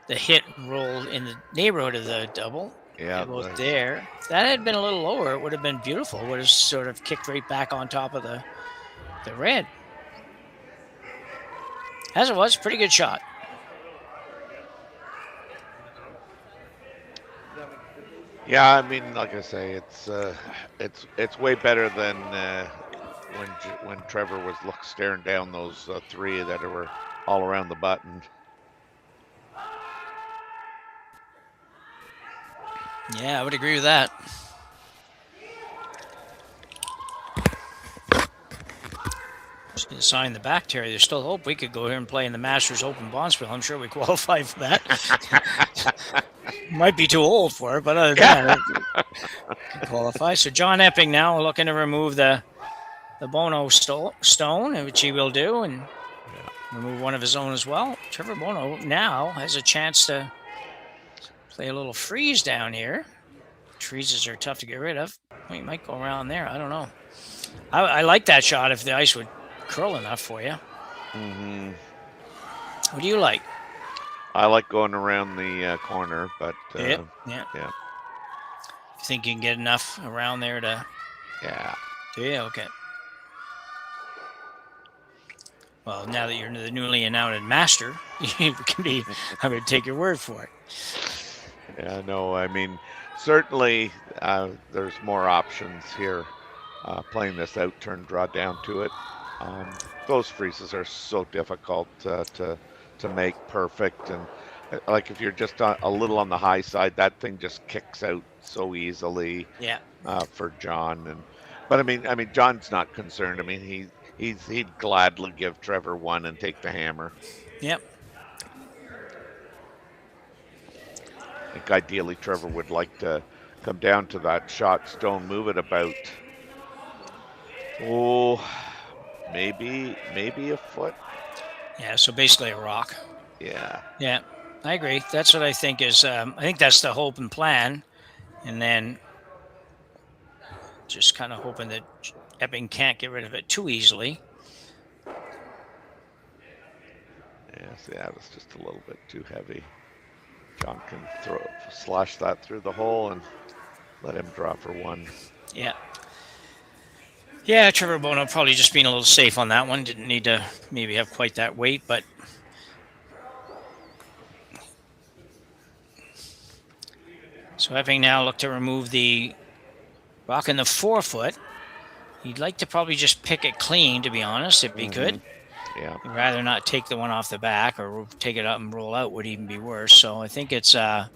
hit roll in the neighborhood of the double. Yeah. Both there. If that had been a little lower, it would have been beautiful. Would have sort of kicked right back on top of the red. As it was, pretty good shot. Yeah, I mean, like I say, it's way better than when Trevor was staring down those three that were all around the button. Yeah, I would agree with that. Just going to sign the back, Terry. There's still hope we could go here and play in the Masters Open Bondsville. I'm sure we qualify for that. Might be too old for it, but other than that, can qualify. So John Epping now looking to remove the Bono stone, which he will do, and remove one of his own as well. Trevor Bono now has a chance to play a little freeze down here. Freezes are tough to get rid of. Well, you might go around there. I don't know. I like that shot if the ice would curl enough for you. Mm-hmm. What do you like? I like going around the corner, but yeah. Yeah. You think you can get enough around there to? Yeah. Yeah. Okay. Well, now that you're the newly announced master, you can be. I'm going to take your word for it. Yeah. No. I mean, certainly there's more options here playing this out turn draw down to it. Those freezes are so difficult to make perfect, and like if you're just a little on the high side, that thing just kicks out so easily. Yeah. For John, but I mean John's not concerned. I mean he'd gladly give Trevor one and take the hammer. Yep. I think ideally Trevor would like to come down to that shot stone, move it about, maybe a foot. Yeah, so basically a rock. Yeah. Yeah, I agree. That's what I think is, I think that's the hope and plan. And then just kind of hoping that Epping can't get rid of it too easily. Yeah, see, that was just a little bit too heavy. John can slash that through the hole and let him draw for one. Yeah. Yeah, Trevor Bonot probably just being a little safe on that one. Didn't need to maybe have quite that weight, but so Epping now look to remove the rock in the 4-foot. He'd like to probably just pick it clean, to be honest, if he could. Yeah. He'd rather not take the one off the back, or take it up and roll out would even be worse. So I think it's no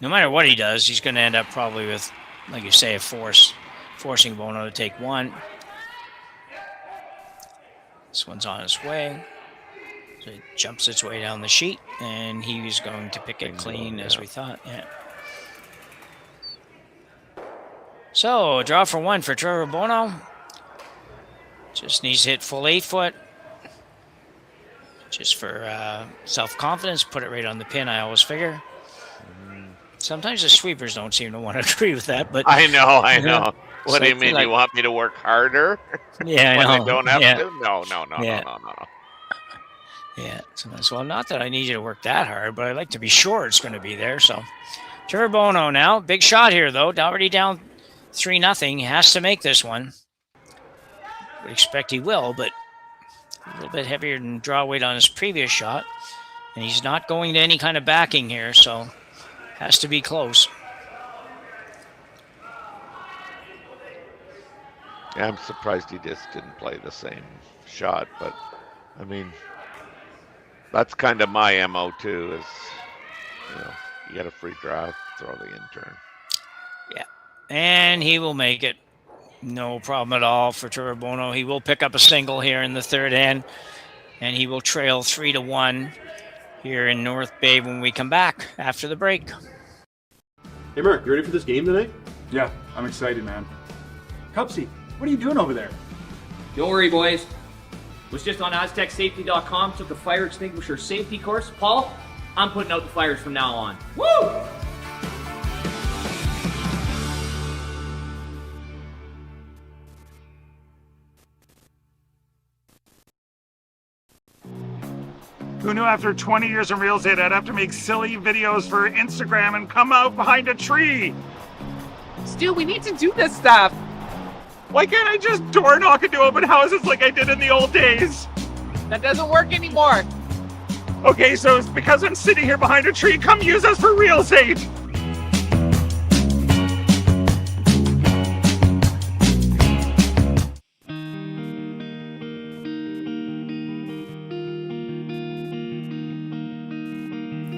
matter what he does, he's going to end up probably with, like you say, forcing Bono to take one. This one's on its way. So it jumps its way down the sheet, and he was going to pick it clean as we thought. Yeah. So a draw for one for Trevor Bonot. Just needs to hit full 8-foot. Just for self-confidence, put it right on the pin, I always figure. Sometimes the sweepers don't seem to want to agree with that, but I know. What do you mean? You want me to work harder? Yeah, when I know. I don't have Yeah. to? No. Yeah, sometimes. Well, not that I need you to work that hard, but I like to be sure it's going to be there. So, Trevor Bonot now, big shot here though. Already down 3-0. He has to make this one. Would expect he will, but a little bit heavier than draw weight on his previous shot, and he's not going to any kind of backing here, so has to be close. Yeah, I'm surprised he just didn't play the same shot, but I mean, that's kind of my MO too, is, you get a free draw, throw the in turn. Yeah, and he will make it. No problem at all for Trevor Bonot. He will pick up a single here in the third end, and he will trail 3-1 here in North Bay when we come back after the break. Hey Mark, you ready for this game tonight? Yeah, I'm excited, man. Cupsy, what are you doing over there? Don't worry, boys. Was just on AztecSafety.com, took a fire extinguisher safety course. Paul, I'm putting out the fires from now on. Woo! Who knew after 20 years in real estate I'd have to make silly videos for Instagram and come out behind a tree? Stu, we need to do this stuff. Why can't I just door knock into open houses like I did in the old days? That doesn't work anymore. Okay, so it's because I'm sitting here behind a tree. Come use us for real estate.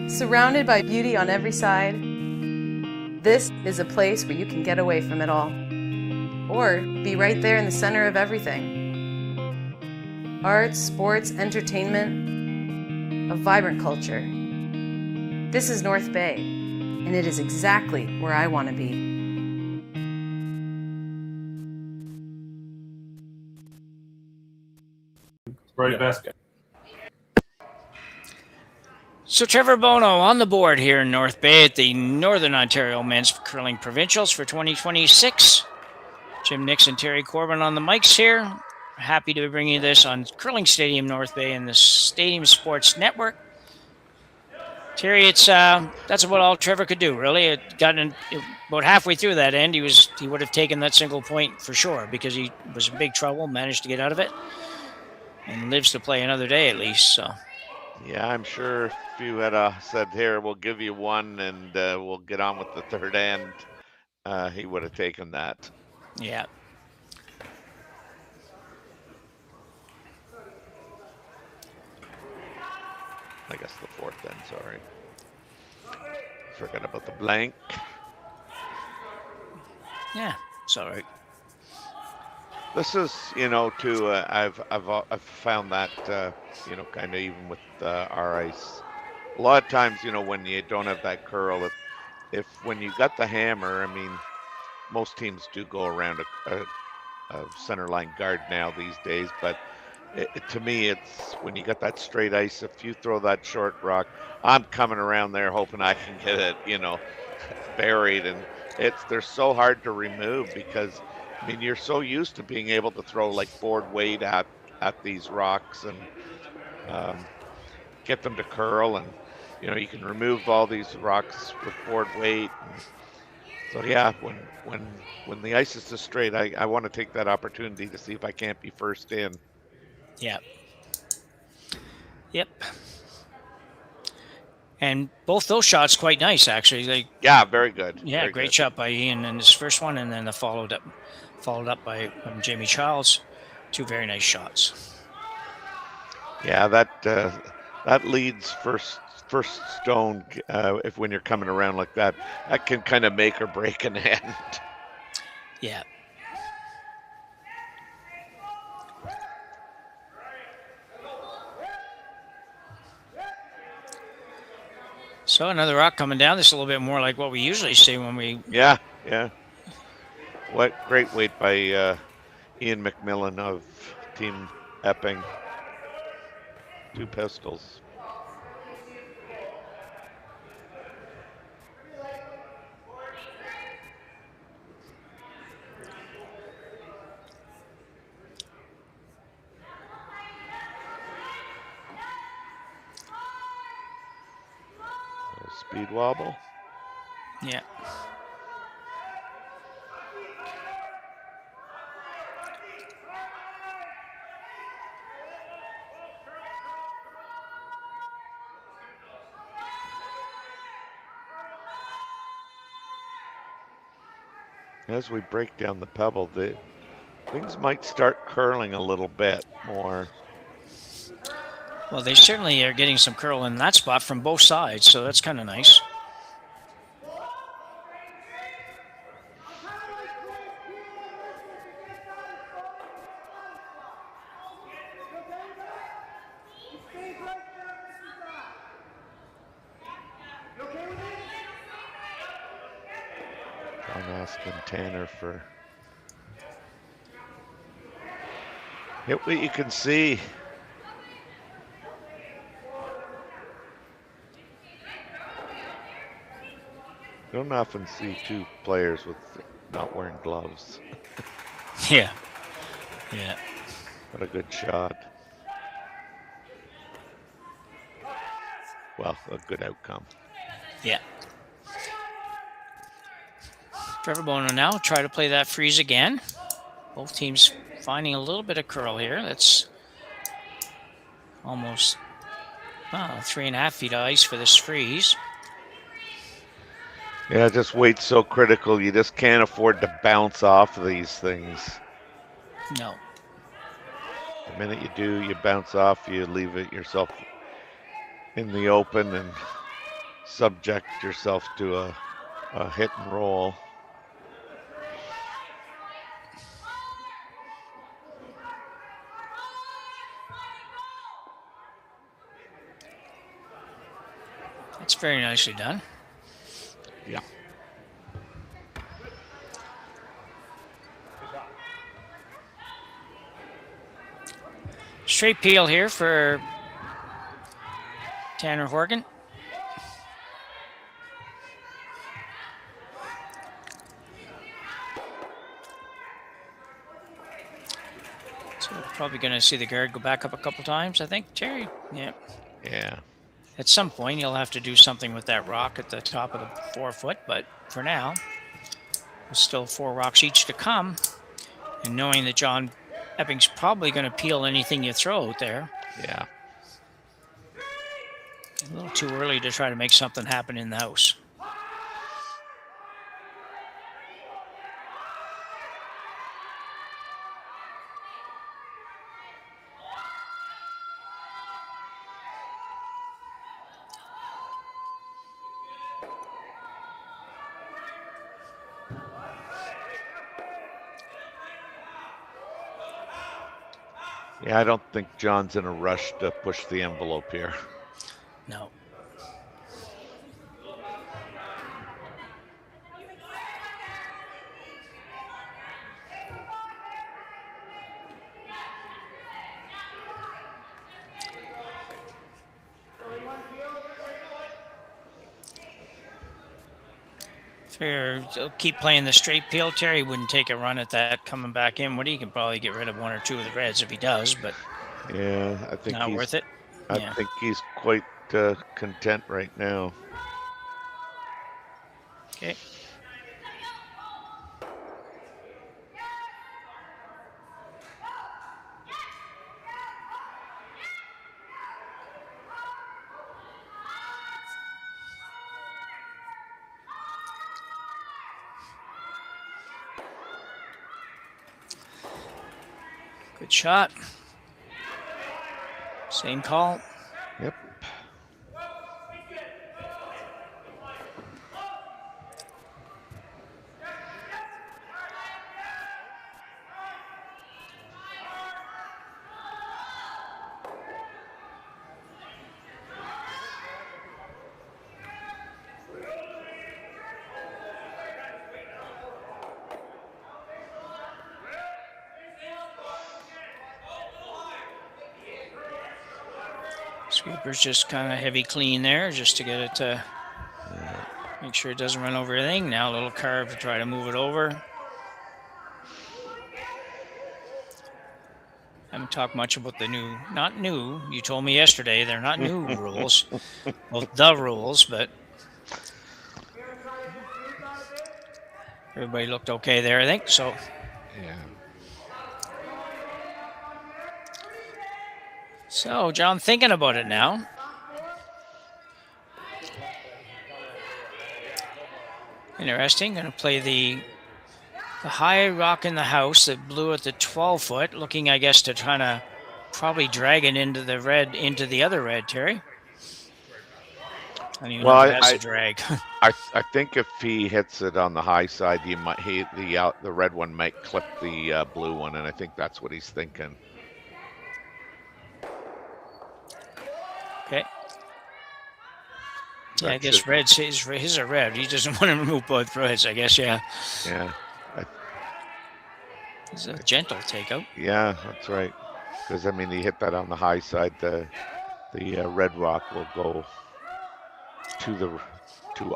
Surrounded by beauty on every side, this is a place where you can get away from it all, or be right there in the center of everything. Arts, sports, entertainment, a vibrant culture. This is North Bay, and it is exactly where I want to be. Right, best. So Trevor Bonot on the board here in North Bay at the Northern Ontario Men's Curling Provincials for 2026. Jim Nixon, Terry Corbin on the mics here. Happy to be bringing you this on Curling Stadium North Bay and the Stadium Sports Network. Terry, it's that's about all Trevor could do, really. It got about halfway through that end. He would have taken that single point for sure, because he was in big trouble, managed to get out of it, and lives to play another day at least. So. Yeah, I'm sure if you had said, here, we'll give you one and we'll get on with the third end, he would have taken that. Yeah. I guess the fourth then, sorry. Forgot about the blank. Yeah, it's all right. This is, you know, too. I've found that, you know, kind of even with our ice. A lot of times, you know, when you don't have that curl, if when you got the hammer, I mean, most teams do go around a center line guard now these days, but to me, it's when you got that straight ice. If you throw that short rock, I'm coming around there hoping I can get it, you know, buried, and they're so hard to remove because, I mean, you're so used to being able to throw like board weight at these rocks and get them to curl, and you know you can remove all these rocks with board weight. And so yeah, when the ice is just straight, I want to take that opportunity to see if I can't be first in. Yeah. Yep. And both those shots quite nice, actually. Like, yeah, very good. Yeah, very great good. shot by Ian in his first one, and then the followed up by Jamie Childs. Two very nice shots. Yeah, that leads first stone. If when you're coming around like that, that can kind of make or break an end. Yeah. So another rock coming down. This is a little bit more like what we usually see when we... Yeah. What great weight by Ian McMillan of Team Epping. 2 pistols. Speed wobble. Yeah. As we break down the pebble, things might start curling a little bit more. Well, they certainly are getting some curl in that spot from both sides, so that's kind of nice. I'm asking Tanner for hit what you can see. You don't often see 2 players with not wearing gloves. Yeah. Yeah. What a good shot. Well, a good outcome. Yeah. Trevor Bonot now try to play that freeze again. Both teams finding a little bit of curl here. That's almost 3.5 feet of ice for this freeze. Yeah, just weight's so critical. You just can't afford to bounce off of these things. No. The minute you do, you bounce off, you leave it yourself in the open and subject yourself to a hit and roll. That's very nicely done. Yeah. Straight peel here for Tanner Horgan. So we're probably going to see the guard go back up a couple times, I think, Terry. Yeah. Yeah. At some point, you'll have to do something with that rock at the top of the 4 foot, but for now, there's still 4 rocks each to come. And knowing that John Epping's probably going to peel anything you throw out there. Yeah. A little too early to try to make something happen in the house. Yeah, I don't think John's in a rush to push the envelope here. No. Fair. Keep playing the straight peel. Terry wouldn't take a run at that coming back in. Woody can probably get rid of one or two of the reds if he does, but yeah, I think not worth it. I think he's quite content right now. Okay. Good shot. Same call. Yep. Sweeper's just kind of heavy clean there just to get it to make sure it doesn't run over anything. Now a little curve to try to move it over. Haven't talked much about the new, not new, you told me yesterday, they're not new rules. Well, the rules, but everybody looked okay there, I think, so. Yeah. So, John, thinking about it now. Interesting. Going to play the high rock in the house that blew at the 12-foot, looking, I guess, to try to probably drag it into the red, into the other red, Terry. I don't even know if it has a drag. I think if he hits it on the high side, the red one might clip the blue one, and I think that's what he's thinking. Okay. Yeah, I guess red says his are red. He doesn't want to remove both reds, I guess, yeah. Yeah. It's a gentle takeout. Yeah, that's right. Because, I mean, he hit that on the high side. The red rock will go to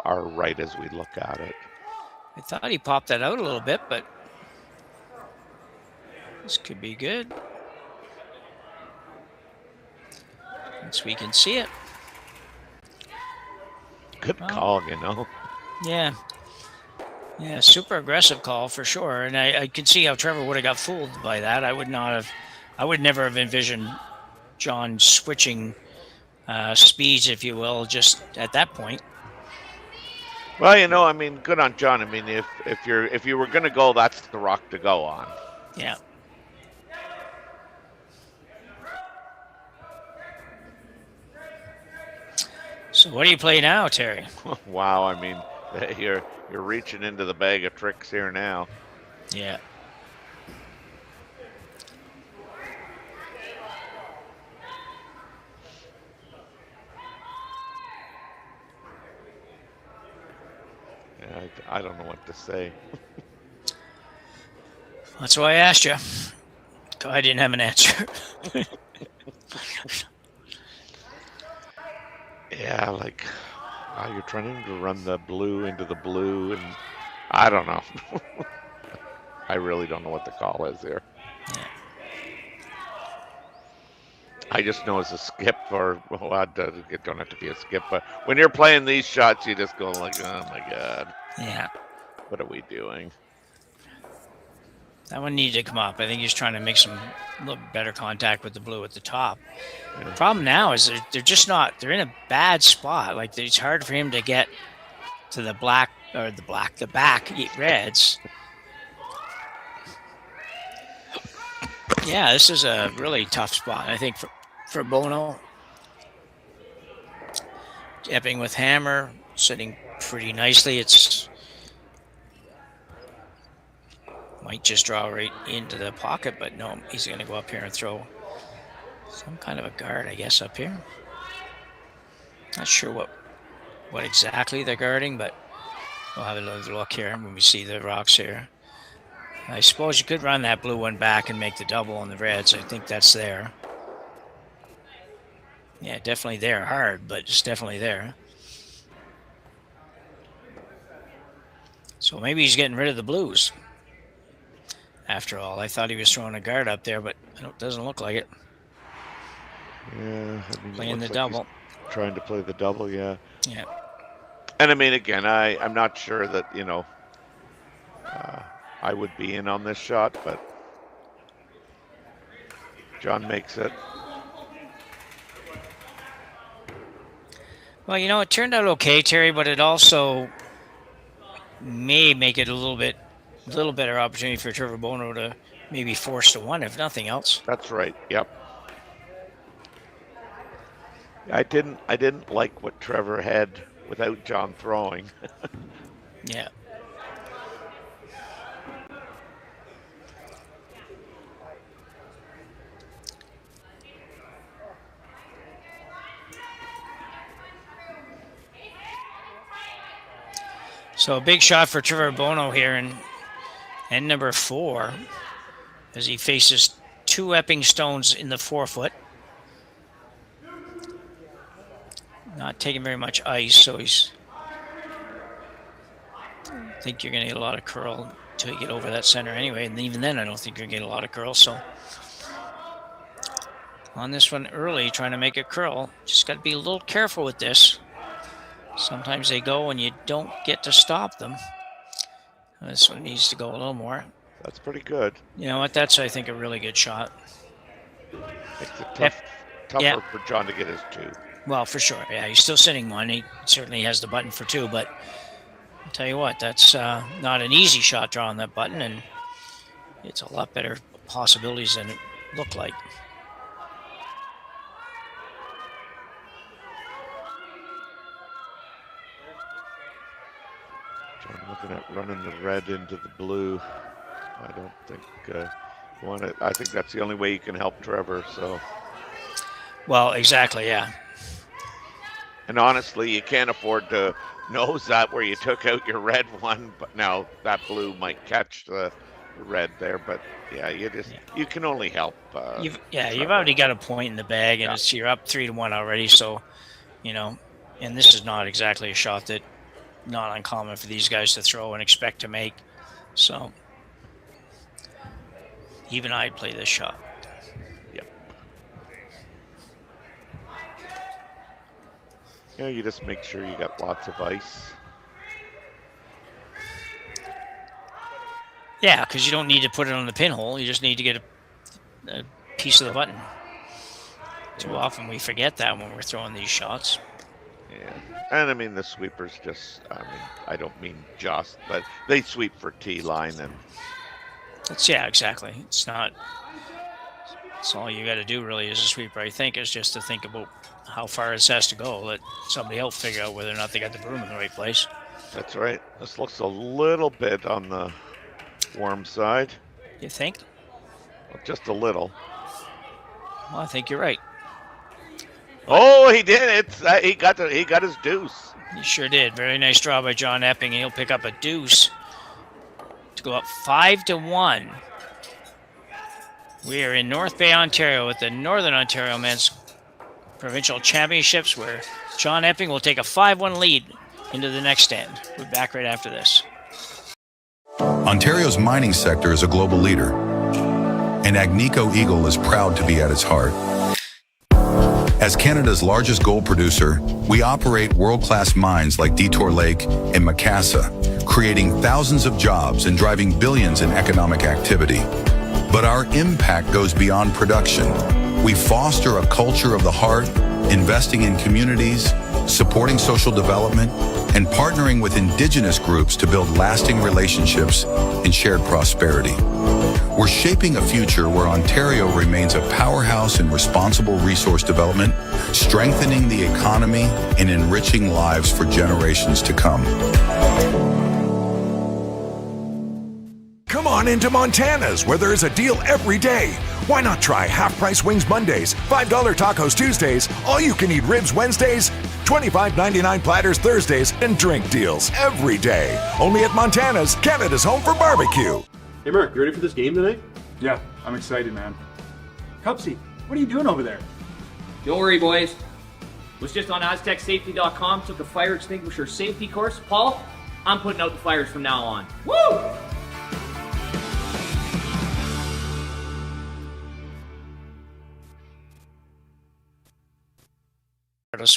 our right as we look at it. I thought he popped that out a little bit, but this could be good. Once we can see it. Good call, you know. Yeah. Yeah, super aggressive call for sure. And I could see how Trevor would have got fooled by that. I would never have envisioned John switching speeds, if you will, just at that point. Well, you know, I mean, good on John. I mean, if you were going to go, that's the rock to go on. Yeah. So what do you play now, Terry? Wow, I mean, you're reaching into the bag of tricks here now. Yeah. I don't know what to say. That's why I asked you. I didn't have an answer. Yeah, like, you're trying to run the blue into the blue, and I don't know. I really don't know what the call is there. Yeah. I just know it's a skip, or well, it don't have to be a skip, but when you're playing these shots, you just go like, oh my god. Yeah. What are we doing? That one needed to come up. I think he's trying to make some little better contact with the blue at the top. Yeah. The problem now is they're just not. They're in a bad spot. Like it's hard for him to get to the black or the back reds. Yeah, this is a really tough spot, I think, for Bono. Epping with hammer, sitting pretty nicely. It's might just draw right into the pocket, but no, he's going to go up here and throw Some kind of a guard, I guess, up here. Not sure what exactly they're guarding, but we'll have a look here when we see the rocks here. I suppose you could run that blue one back and make the double on the reds. I think that's there. Yeah, definitely there. Hard, but it's definitely there. So maybe he's getting rid of the blues. After all, I thought he was throwing a guard up there, but it doesn't look like it. Yeah, I mean, playing the like double. Trying to play the double, yeah. Yeah. And I mean, again, I'm not sure that, I would be in on this shot, but John makes it. Well, it turned out okay, Terry, but it also may make it a little better opportunity for Trevor Bonot to maybe force to one, if nothing else. That's right. Yep. I didn't like what Trevor had without John throwing. Yeah. So a big shot for Trevor Bonot here in end number 4 as he faces 2 Epping stones in the 4-foot. Not taking very much ice, so I think you're going to get a lot of curl to get over that center anyway. And even then, I don't think you're going to get a lot of curl. So on this one early, trying to make it curl, just got to be a little careful with this. Sometimes they go and you don't get to stop them. This one needs to go a little more. That's pretty good. You know what? That's, I think, a really good shot. Makes it tougher for John to get his 2. Well, for sure. Yeah, he's still sitting 1. He certainly has the button for 2, but I'll tell you what, that's not an easy shot drawing that button, and it's a lot better possibilities than it looked like. John looking at running the red into the blue. I don't think you want it. I think that's the only way you can help Trevor. So. Well, exactly, yeah. And honestly, you can't afford to nose that where you took out your red one, but now that blue might catch the red there. But yeah, you can only help. You've already got a point in the bag, and you're up 3-1 already. So, and this is not exactly a shot that not uncommon for these guys to throw and expect to make. So even I'd play this shot. Yep. Yeah, you just make sure you got lots of ice. Yeah, because you don't need to put it on the pinhole. You just need to get a piece of the button. Too often we forget that when we're throwing these shots. Yeah, and I mean the sweepers I don't mean just, but they sweep for T-line and. Yeah, exactly. It's not. It's all you got to do really as a sweeper. I think is just to think about how far this has to go. Let somebody else figure out whether or not they got the broom in the right place. That's right. This looks a little bit on the warm side. You think? Well, just a little. Well, I think you're right. Oh, he did it! He got his deuce. He sure did. Very nice draw by John Epping. He'll pick up a deuce to go up 5-1. We are in North Bay, Ontario, with the Northern Ontario Men's Provincial Championships, where John Epping will take a 5-1 lead into the next end. We're back right after this. Ontario's mining sector is a global leader, and Agnico Eagle is proud to be at its heart. As Canada's largest gold producer, we operate world-class mines like Detour Lake and Macassa, creating thousands of jobs and driving billions in economic activity. But our impact goes beyond production. We foster a culture of the heart, investing in communities, supporting social development, and partnering with Indigenous groups to build lasting relationships and shared prosperity. We're shaping a future where Ontario remains a powerhouse in responsible resource development, strengthening the economy and enriching lives for generations to come. Come on into Montana's, where there is a deal every day. Why not try half-price wings Mondays, $5 tacos Tuesdays, all-you-can-eat ribs Wednesdays, $25.99 platters Thursdays, and drink deals every day. Only at Montana's, Canada's home for barbecue. Hey Mark, you ready for this game tonight? Yeah, I'm excited, man. Cupsy, what are you doing over there? Don't worry, boys. Was just on aztecsafety.com, took a fire extinguisher safety course. Paul, I'm putting out the fires from now on. Woo!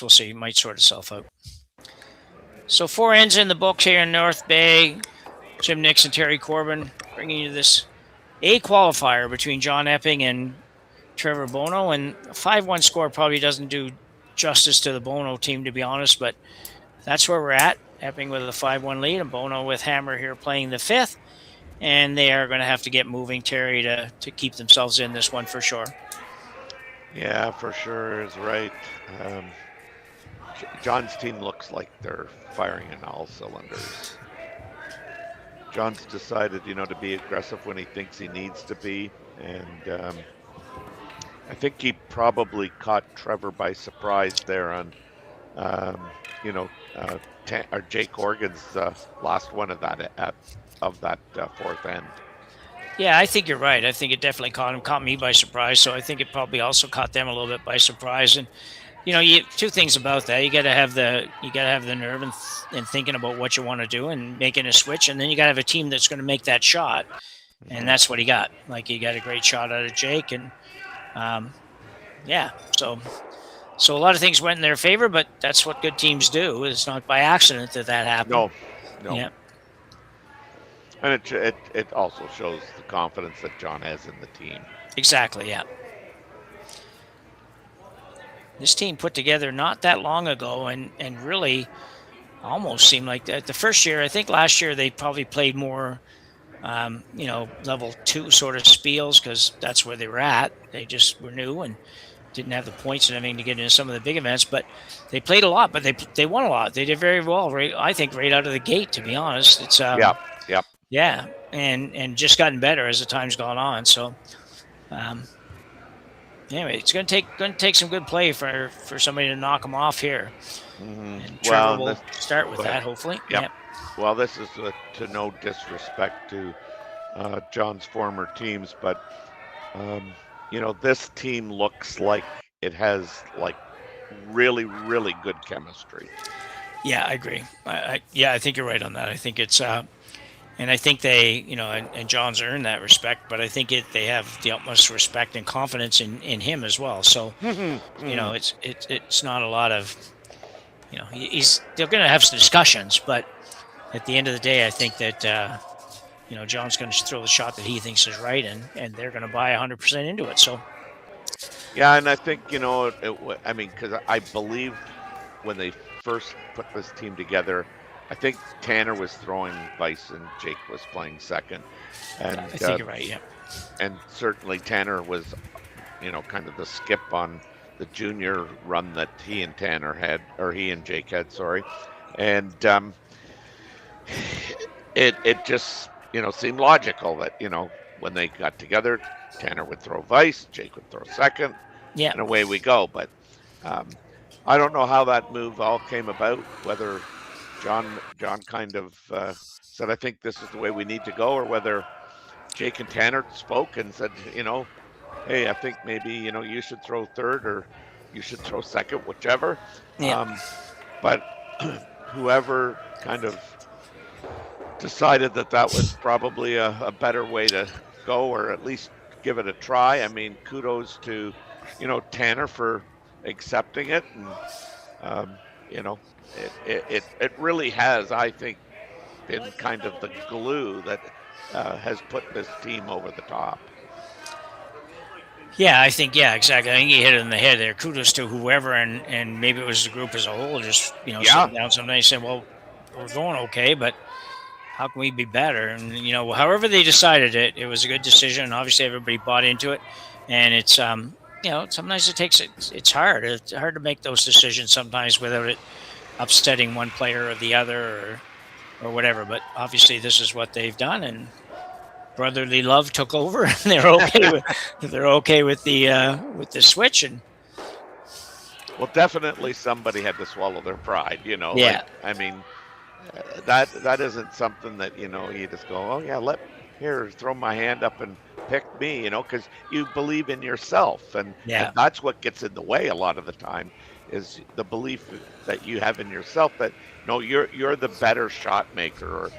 We'll see. It might sort itself out. So 4 ends in the books here in North Bay. Jim Nixon, Terry Corbin bringing you this A qualifier between John Epping and Trevor Bonot. And a 5-1 score probably doesn't do justice to the Bonot team, to be honest, but that's where we're at. Epping with a 5-1 lead and Bonot with Hammer here playing the 5th. And they are going to have to get moving, Terry, to keep themselves in this one for sure. Yeah, for sure is right. John's team looks like they're firing in all cylinders. John's decided, to be aggressive when he thinks he needs to be, and I think he probably caught Trevor by surprise there on, or Jake Organ's last one of that fourth end. Yeah, I think you're right. I think it definitely caught me by surprise. So I think it probably also caught them a little bit by surprise. And two things about that: you got to have the nerve and thinking about what you want to do and making a switch, and then you got to have a team that's going to make that shot. And that's what he got. Like, he got a great shot out of Jake, and so a lot of things went in their favor, but that's what good teams do. It's not by accident that happened. No. Yeah. And it also shows the confidence that John has in the team. Exactly, yeah. This team put together not that long ago and really almost seemed like that. The first year, I think last year they probably played more, level 2 sort of spiels because that's where they were at. They just were new and didn't have the points and everything to get into some of the big events, but they played a lot, but they won a lot. They did very well, I think, right out of the gate, to be honest. It's Yep. Yeah, and just gotten better as the time's gone on. So, anyway, it's going to take some good play for somebody to knock them off here. Mm-hmm. And Trevor will start with that, hopefully. Yep. Well, this is to no disrespect to John's former teams, but this team looks like it has really, really good chemistry. Yeah, I agree. I think you're right on that. I think it's. And I think they, and John's earned that respect, but I think they have the utmost respect and confidence in him as well. So, it's not a lot of, they're going to have some discussions, but at the end of the day, I think that, John's going to throw the shot that he thinks is right, and they're going to buy 100% into it. So, yeah, and I think, because I believe when they first put this team together, I think Tanner was throwing vice and Jake was playing second. And I think you're right, yeah. And certainly Tanner was, kind of the skip on the junior run that he and Jake had, sorry. And it just, seemed logical that, when they got together, Tanner would throw vice, Jake would throw second, and away we go. But I don't know how that move all came about, whether John kind of said, I think this is the way we need to go, or whether Jake and Tanner spoke and said, hey, I think maybe, you should throw third or you should throw second, whichever. Yeah. But whoever kind of decided that was probably a better way to go, or at least give it a try. I mean, kudos to, Tanner for accepting it. And, it really has, I think, been kind of the glue that has put this team over the top. Yeah, I think, exactly. I think you hit it in the head there. Kudos to whoever, and maybe it was the group as a whole, just, sitting down someday and saying, well, we're going okay, but how can we be better? And, however they decided it was a good decision. Obviously, everybody bought into it. And it's, sometimes it's hard. It's hard to make those decisions sometimes without it upsetting one player or the other or whatever. But obviously, this is what they've done. And brotherly love took over, and they're okay with the switch. And well, definitely somebody had to swallow their pride. Yeah. Like, I mean, that isn't something that you just go, oh yeah, throw my hand up and pick me, because you believe in yourself, and that's what gets in the way a lot of the time, is the belief that you have in yourself that no, you're the better shot maker, or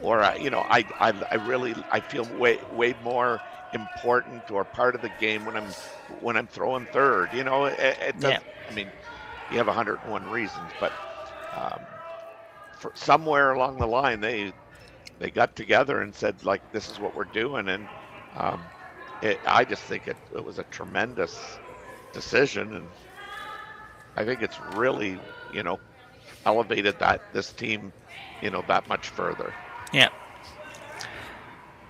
or I feel way more important or part of the game when I'm throwing third. It does, I mean, you have 101 reasons, but for somewhere along the line they got together and said, like, this is what we're doing, and I just think it was a tremendous decision, and I think it's really elevated this team that much further. Yeah.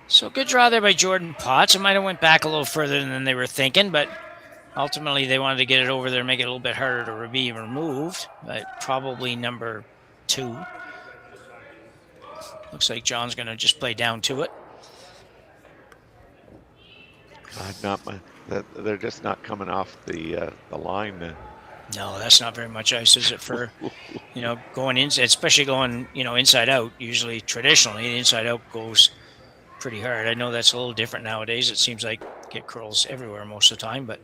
So good draw there by Jordan Potts. It might have went back a little further than they were thinking, but ultimately they wanted to get it over there and make it a little bit harder to be removed. But probably number 2. Looks like John's going to just play down to it. They're just not coming off the line. No, that's not very much ice, is it, for going in, especially going inside out. Usually, traditionally, the inside out goes pretty hard. I know that's a little different nowadays. It seems like get curls everywhere most of the time, but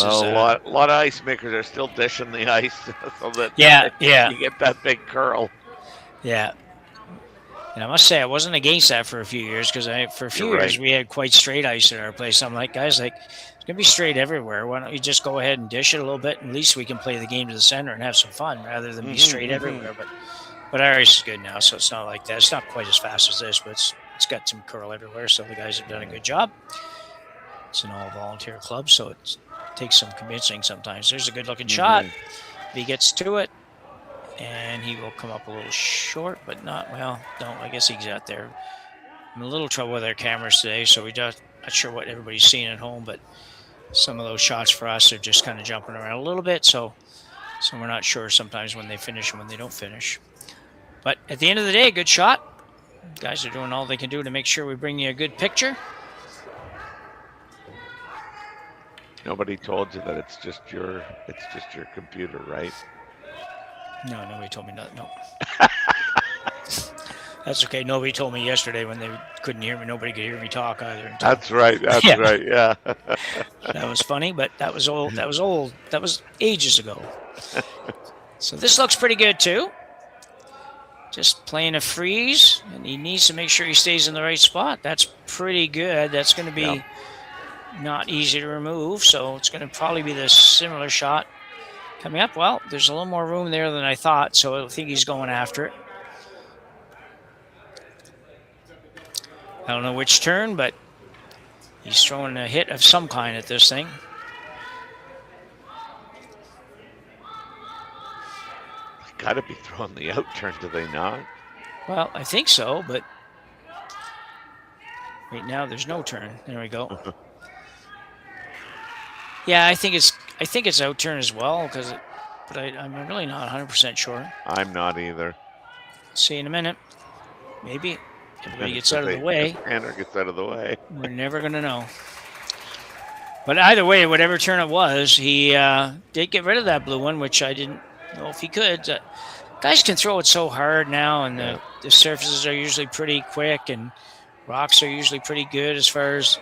a lot of ice makers are still dishing the ice so that you get that big curl. Yeah. And I must say, I wasn't against that for a few years, because for a few years we had quite straight ice at our place. I'm like, guys, it's going to be straight everywhere. Why don't you just go ahead and dish it a little bit? At least we can play the game to the center and have some fun rather than be straight everywhere. But our ice is good now, so it's not like that. It's not quite as fast as this, but it's got some curl everywhere, so the guys have done a good job. It's an all-volunteer club, so it takes some convincing sometimes. There's a good-looking shot. If he gets to it, and he will come up a little short, but no, I guess he's out there. I'm in a little trouble with our cameras today, so we're not sure what everybody's seeing at home, but some of those shots for us are just kind of jumping around a little bit, so we're not sure sometimes when they finish and when they don't finish. But at the end of the day, good shot. Guys are doing all they can do to make sure we bring you a good picture. Nobody told you that it's just your computer, right? No, nobody told me nothing. No. That's okay. Nobody told me yesterday when they couldn't hear me. Nobody could hear me talk either. That's right. That's right. Yeah. That was funny, but that was old. That was ages ago. So this looks pretty good too. Just playing a freeze, and he needs to make sure he stays in the right spot. That's pretty good. That's going to be not easy to remove, so it's going to probably be the similar shot coming up. Well, there's a little more room there than I thought, so I think he's going after it. I don't know which turn, but he's throwing a hit of some kind at this thing. Got to be throwing the out turn, do they not? Well, I think so, but right now there's no turn. There we go. Yeah, I think it's out turn as well, but I'm really not 100% sure. I'm not either. See in a minute. Maybe everybody gets out of the way. Tanner gets out of the way. We're never going to know. But either way, whatever turn it was, he did get rid of that blue one, which I didn't know if he could. Guys can throw it so hard now, and the surfaces are usually pretty quick, and rocks are usually pretty good as far as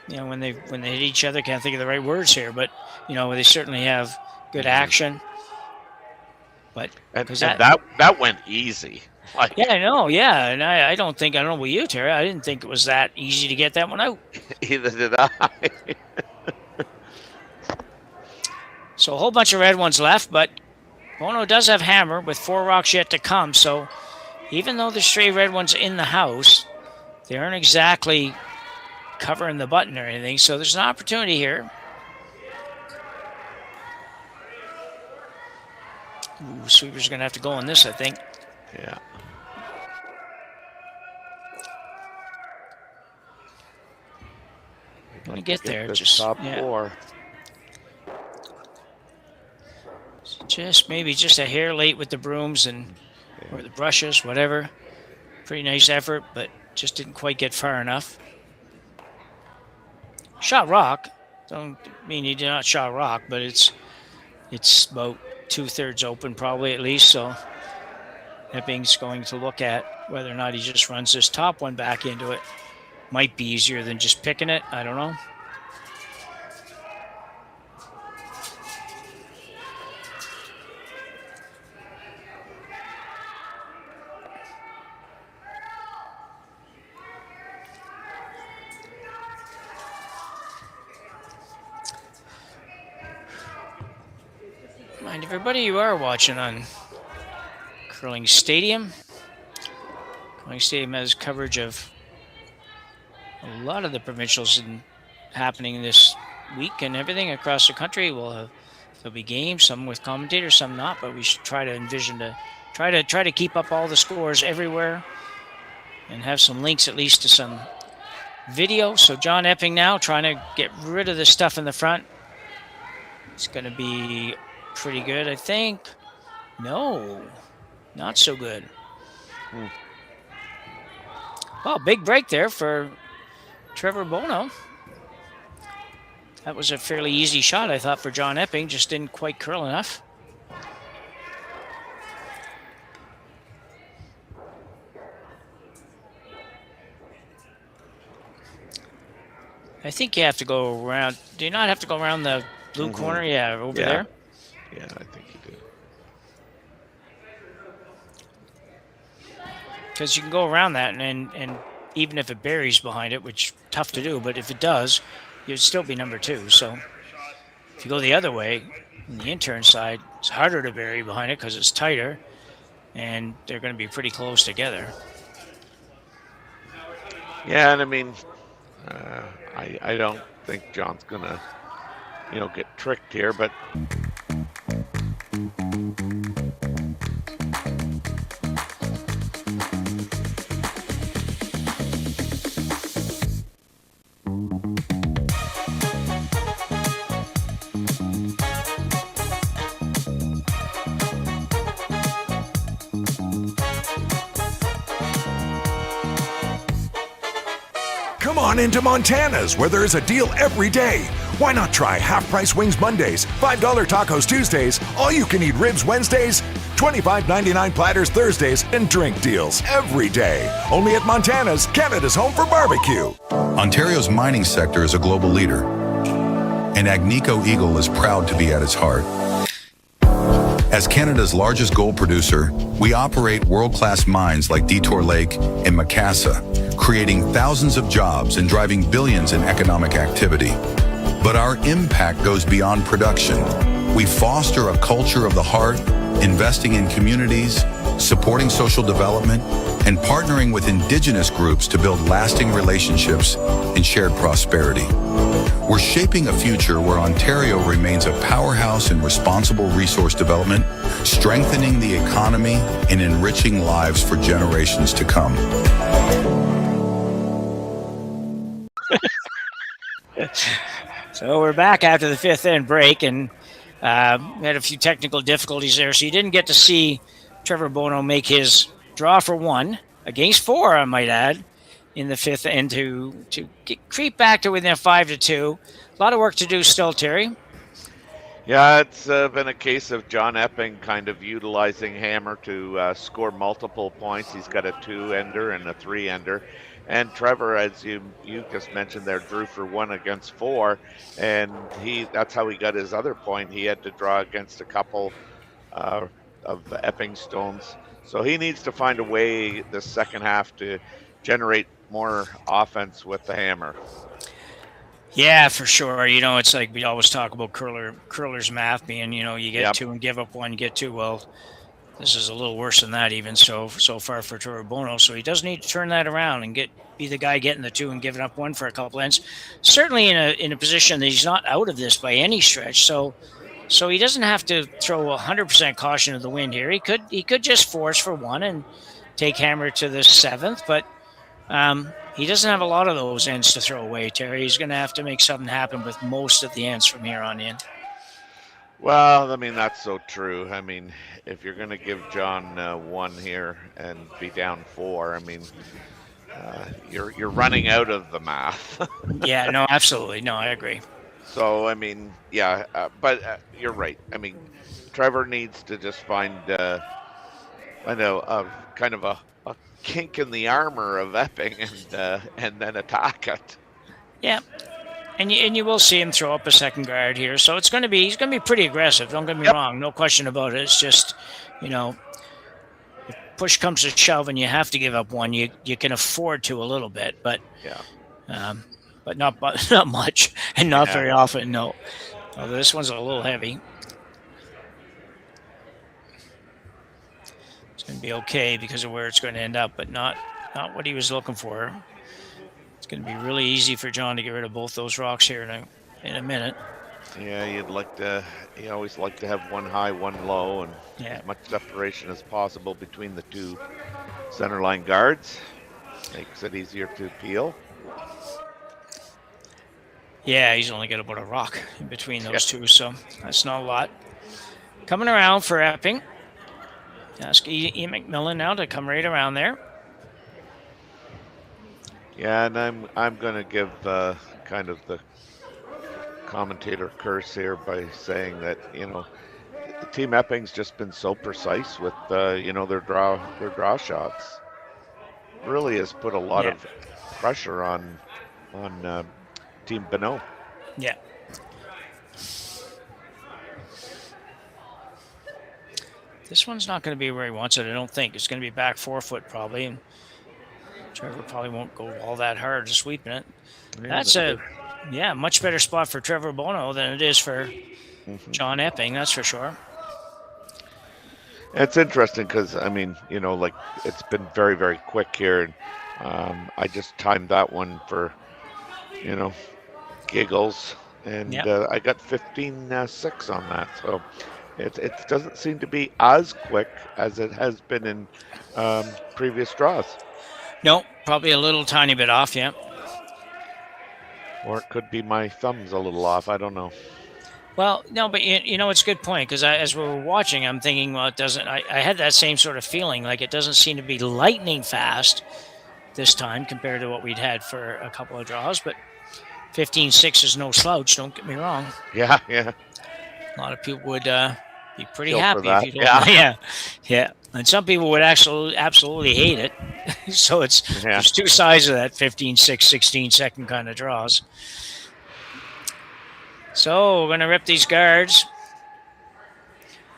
when they hit each other. Can't think of the right words here, but they certainly have good action. But that went easy. Yeah, I know. Yeah, and I don't know about you, Terry. I didn't think it was that easy to get that one out. Either did I. So a whole bunch of red ones left, but Bono does have hammer with 4 rocks yet to come. So even though there's 3 red ones in the house, they aren't exactly covering the button or anything. So there's an opportunity here. Ooh, Sweeper's going to have to go on this, I think. Yeah. When you get there, just top 4. Just maybe just a hair late with the brooms or the brushes, whatever. Pretty nice effort, but just didn't quite get far enough. Shot rock. Don't mean he did not shot rock, but it's about 2/3 open probably at least. So Epping's going to look at whether or not he just runs this top one back into it. Might be easier than just picking it. I don't know. Mind everybody, you are watching on Curling Stadium. Curling Stadium has coverage of a lot of the provincials happening this week and everything across the country. There'll be games, some with commentators, some not, but we should try to envision try to keep up all the scores everywhere and have some links at least to some video. So John Epping now trying to get rid of the stuff in the front. It's going to be pretty good, I think. No, not so good. Well, big break there for Trevor Bonot. That was a fairly easy shot, I thought, for John Epping. Just didn't quite curl enough. I think you have to go around. Do you not have to go around the blue corner? Yeah, over there. Yeah, I think you do. Because you can go around that, and even if it buries behind it, which tough to do, but if it does, you'd still be number 2. So if you go the other way, on the intern side, it's harder to bury behind it because it's tighter, and they're going to be pretty close together. Yeah, and I mean, I don't think John's going to, get tricked here, but Come on into Montana's, where there is a deal every day. Why not try half-price wings Mondays, $5 tacos Tuesdays, all-you-can-eat ribs Wednesdays, $25.99 platters Thursdays, and drink deals every day. Only at Montana's, Canada's home for barbecue. Ontario's mining sector is a global leader, and Agnico Eagle is proud to be at its heart. As Canada's largest gold producer, we operate world-class mines like Detour Lake and Macassa, creating thousands of jobs and driving billions in economic activity. But our impact goes beyond production. We foster a culture of the heart, investing in communities, supporting social development, and partnering with Indigenous groups to build lasting relationships and shared prosperity. We're shaping a future where Ontario remains a powerhouse in responsible resource development, strengthening the economy and enriching lives for generations to come. So we're back after the 5th end break, and we had a few technical difficulties there, so you didn't get to see Trevor Bonot make his draw for 1 against 4, I might add, in the 5th end to creep back to within 5-2. A lot of work to do still, Terry. Yeah, it's been a case of John Epping kind of utilizing hammer to score multiple points. He's got a 2-ender and a 3-ender. And Trevor, as you just mentioned there, drew for 1 against 4, and that's how he got his other point. He had to draw against a couple of Epping stones. So he needs to find a way the second half to generate more offense with the hammer. Yeah, for sure. It's like we always talk about curler's math being, you get 2 and give up 1, you get 2. Well, this is a little worse than that even so far for Trevor Bonot. So he does need to turn that around and be the guy getting the 2 and giving up 1 for a couple ends. Certainly in a position that he's not out of this by any stretch. So he doesn't have to throw 100% caution to the wind here. He could just force for 1 and take hammer to the 7th, but he doesn't have a lot of those ends to throw away, Terry. He's going to have to make something happen with most of the ends from here on in. Well, I mean, that's so true. I mean, if you're going to give John one here and be down 4, I mean, you're running out of the math. Yeah, no, absolutely. No, I agree. So, I mean, yeah, but you're right. I mean, Trevor needs to just find, I know, kind of a kink in the armor of Epping and then attack it. Yeah. And you will see him throw up a second guard here. So he's going to be pretty aggressive. Don't get me wrong. No question about it. It's just, if push comes to shove and you have to give up one, you can afford to a little bit, but but not much and not very often. No. Although this one's a little heavy. It's going to be okay because of where it's going to end up, but not what he was looking for. It's going to be really easy for John to get rid of both those rocks here in a minute. Yeah, you always like to have one high, one low, and as much separation as possible between the two center line guards. Makes it easier to peel. Yeah, he's only got about a rock in between those two, so that's not a lot. Coming around for Epping. Ask E. McMillan now to come right around there. Yeah, and I'm going to give kind of the commentator curse here by saying that Team Epping's just been so precise with their draw shots. Really has put a lot of pressure on Team Bonot. Yeah. This one's not going to be where he wants it, I don't think. It's going to be back 4 foot probably. And Trevor probably won't go all that hard to sweeping it. That's a much better spot for Trevor Bonot than it is for John Epping, that's for sure. It's interesting because, I mean, it's been very, very quick here. And I just timed that one for, giggles. And I got 15.6 on that. So it doesn't seem to be as quick as it has been in previous draws. No, probably a little tiny bit off, yeah. Or it could be my thumbs a little off. I don't know. Well, no, but it's a good point because as we were watching, I'm thinking, well, it doesn't. I had that same sort of feeling, like it doesn't seem to be lightning fast this time compared to what we'd had for a couple of draws. But 15.6 is no slouch. Don't get me wrong. Yeah. A lot of people would be pretty Feel happy for if you that. don't. Yeah. And some people would absolutely hate it. So there's two sides of that 15-6, 16-second kind of draws. So we're going to rip these guards.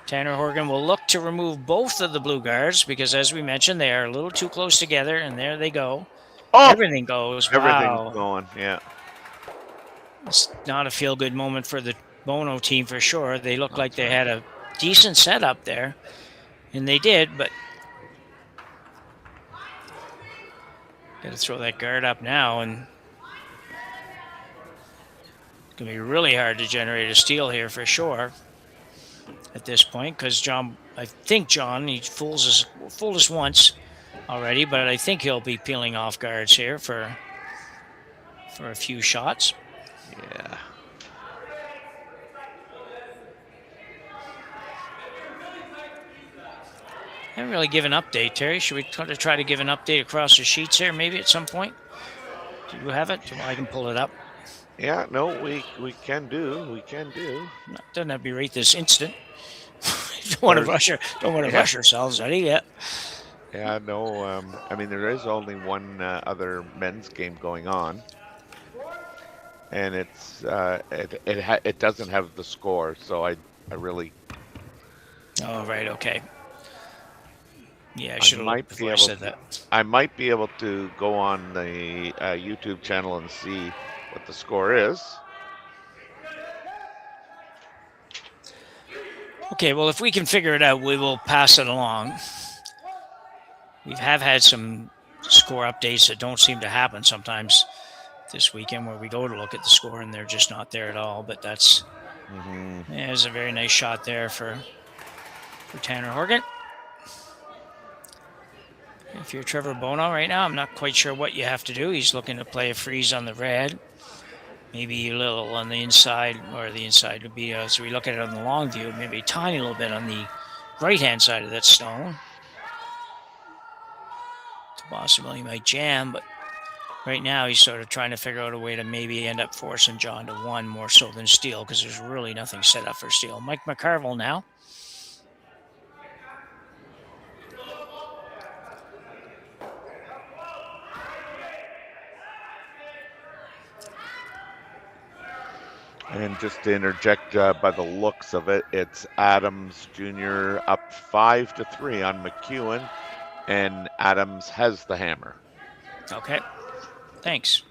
Tanner Horgan will look to remove both of the blue guards because, as we mentioned, they are a little too close together, and there they go. Oh! Everything goes. Everything's going, yeah. It's not a feel-good moment for the Bono team for sure. They looked like they had a decent setup there, and they did, but got to throw that guard up now, and it's going to be really hard to generate a steal here for sure at this point because I think John, he fooled us once already, but I think he'll be peeling off guards here for a few shots. Yeah. I haven't really given an update, Terry. Should we try to give an update across the sheets here maybe at some point? Do you have it? I can pull it up. Yeah, no, we can do. We can do. Doesn't have to be right this instant. Don't want to rush ourselves, Eddie. Yeah. Yeah, no. I mean, there is only one other men's game going on, and it's it doesn't have the score, so I really. Oh right, okay. Yeah, I should have looked before I said that. I might be able to go on the YouTube channel and see what the score is. Okay, well, if we can figure it out, we will pass it along. We have had some score updates that don't seem to happen sometimes this weekend where we go to look at the score and they're just not there at all. But that's there's a very nice shot there for Tanner Horgan. If you're Trevor Bonot right now, I'm not quite sure what you have to do. He's looking to play a freeze on the red. maybe a little on the inside, or the inside would be, so we look at it on the long view, maybe a tiny little bit on the right-hand side of that stone. It's possible he might jam, but right now he's sort of trying to figure out a way to maybe end up forcing John to one more so than Steele, because there's really nothing set up for Steele. Mike McCarville now. And just to interject, by the looks of it, it's Adams Jr. up 5-3 on McEwen, and Adams has the hammer. Okay, thanks.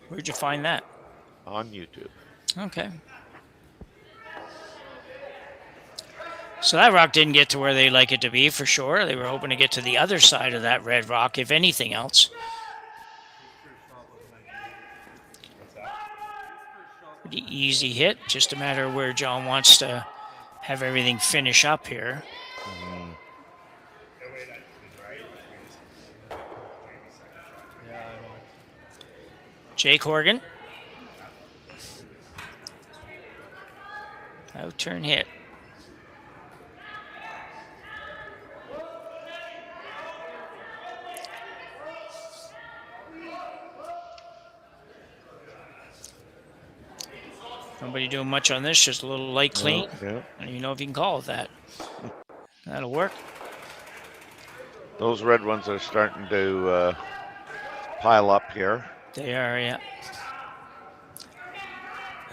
Where'd you find that? On YouTube. Okay. So that rock didn't get to where they like it to be, for sure. They were hoping to get to the other side of that red rock, if anything else. Pretty easy hit, just a matter of where John wants to have everything finish up here. Jake Horgan. Out-turn hit. Nobody doing much on this, just a little light clean. Yeah. I don't even know if you can call it that. That'll work. Those red ones are starting to pile up here. They are, yeah.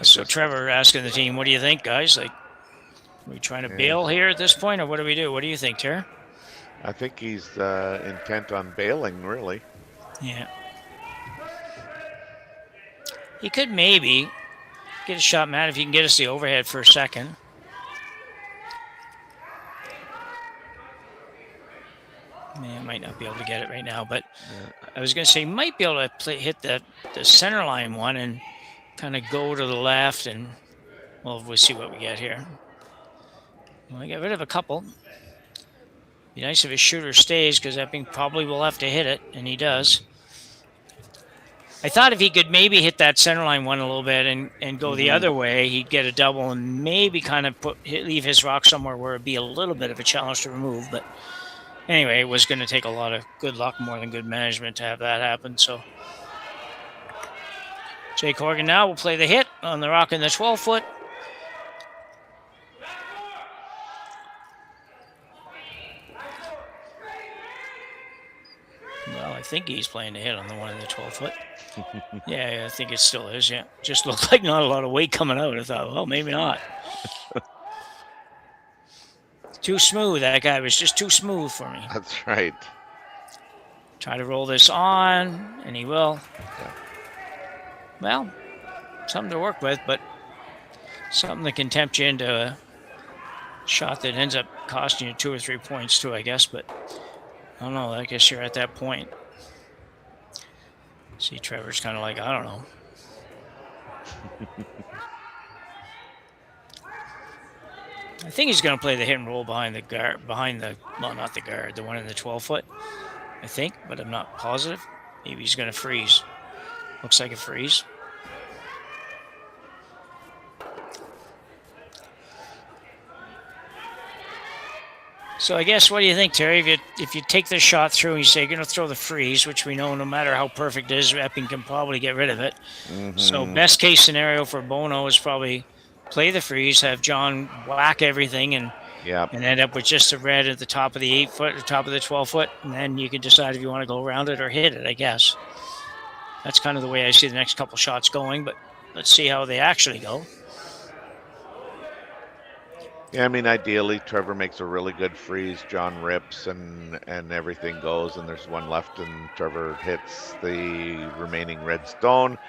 So Trevor asking the team, what do you think, guys? Like, are we trying to bail here at this point, or what do we do? What do you think, Ter? I think he's intent on bailing, really. Yeah. He could maybe get a shot, Matt, if you can get us the overhead for a second. Man, might not be able to get it right now, but I was going to say he might be able to hit the center line one and kind of go to the left, and well, we'll see what we get here. Well, I got rid of a couple. Be nice if his shooter stays, because Epping probably will have to hit it, and he does. I thought if he could maybe hit that center line one a little bit and go the other way, he'd get a double and maybe kind of leave his rock somewhere where it'd be a little bit of a challenge to remove. But anyway, it was going to take a lot of good luck more than good management to have that happen. So Jake Horgan now will play the hit on the rock in the 12-foot. Well, I think he's playing the hit on the one in the 12-foot. Yeah, I think it still is, yeah. Just looked like not a lot of weight coming out. I thought, well, maybe not. Too smooth. That guy was just too smooth for me. That's right. Try to roll this on, and he will. Yeah. Well, something to work with, but something that can tempt you into a shot that ends up costing you 2 or 3 points too, I guess. But I don't know. I guess you're at that point. See, Trevor's kind of like, I don't know. I think he's going to play the hit and roll behind the guard, well, not the guard, the one in the 12-foot, I think, but I'm not positive. Maybe he's going to freeze. Looks like a freeze. So I guess, what do you think, Terry? If you take this shot through and you say you're going to throw the freeze, which we know no matter how perfect it is, Epping can probably get rid of it. So best case scenario for Bono is probably play the freeze, have John whack everything, and end up with just a red at the top of the 8-foot or top of the 12-foot, and then you can decide if you want to go around it or hit it, I guess. That's kind of the way I see the next couple shots going, but let's see how they actually go. Yeah, I mean, ideally, Trevor makes a really good freeze. John rips and everything goes, and there's one left, and Trevor hits the remaining red stone,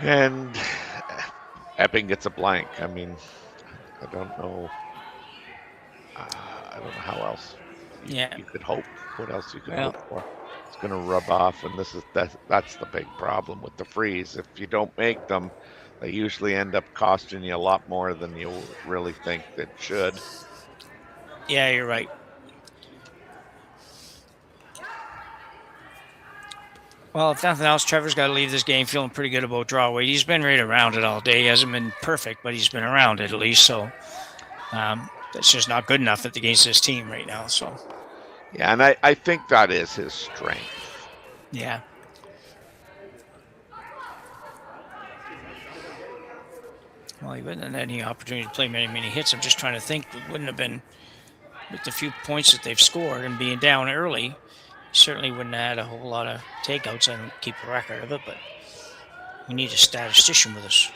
and Epping gets a blank. I mean, I don't know. I don't know how else you could hope. What else you could hope for? It's going to rub off, and that's the big problem with the freeze. If you don't make them, they usually end up costing you a lot more than you really think it should. Yeah, you're right. Well, if nothing else, Trevor's got to leave this game feeling pretty good about draw weight. He's been right around it all day. He hasn't been perfect, but he's been around it at least. So that's just not good enough against this team right now. So Yeah, and I think that is his strength. yeah. Well, he wouldn't have had any opportunity to play many hits. I'm just trying to think. It wouldn't have been, with the few points that they've scored and being down early, certainly wouldn't have had a whole lot of takeouts. I don't keep a record of it, but we need a statistician with us.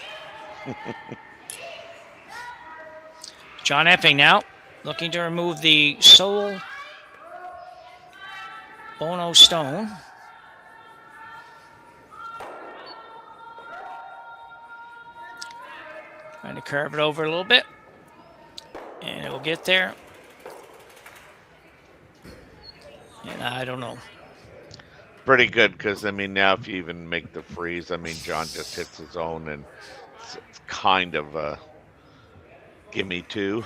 John Epping now looking to remove the Trevor Bonot stone. Trying to curve it over a little bit. And it will get there. And I don't know. Pretty good, because, I mean, now if you even make the freeze, I mean, John just hits his own, and it's kind of a gimme two.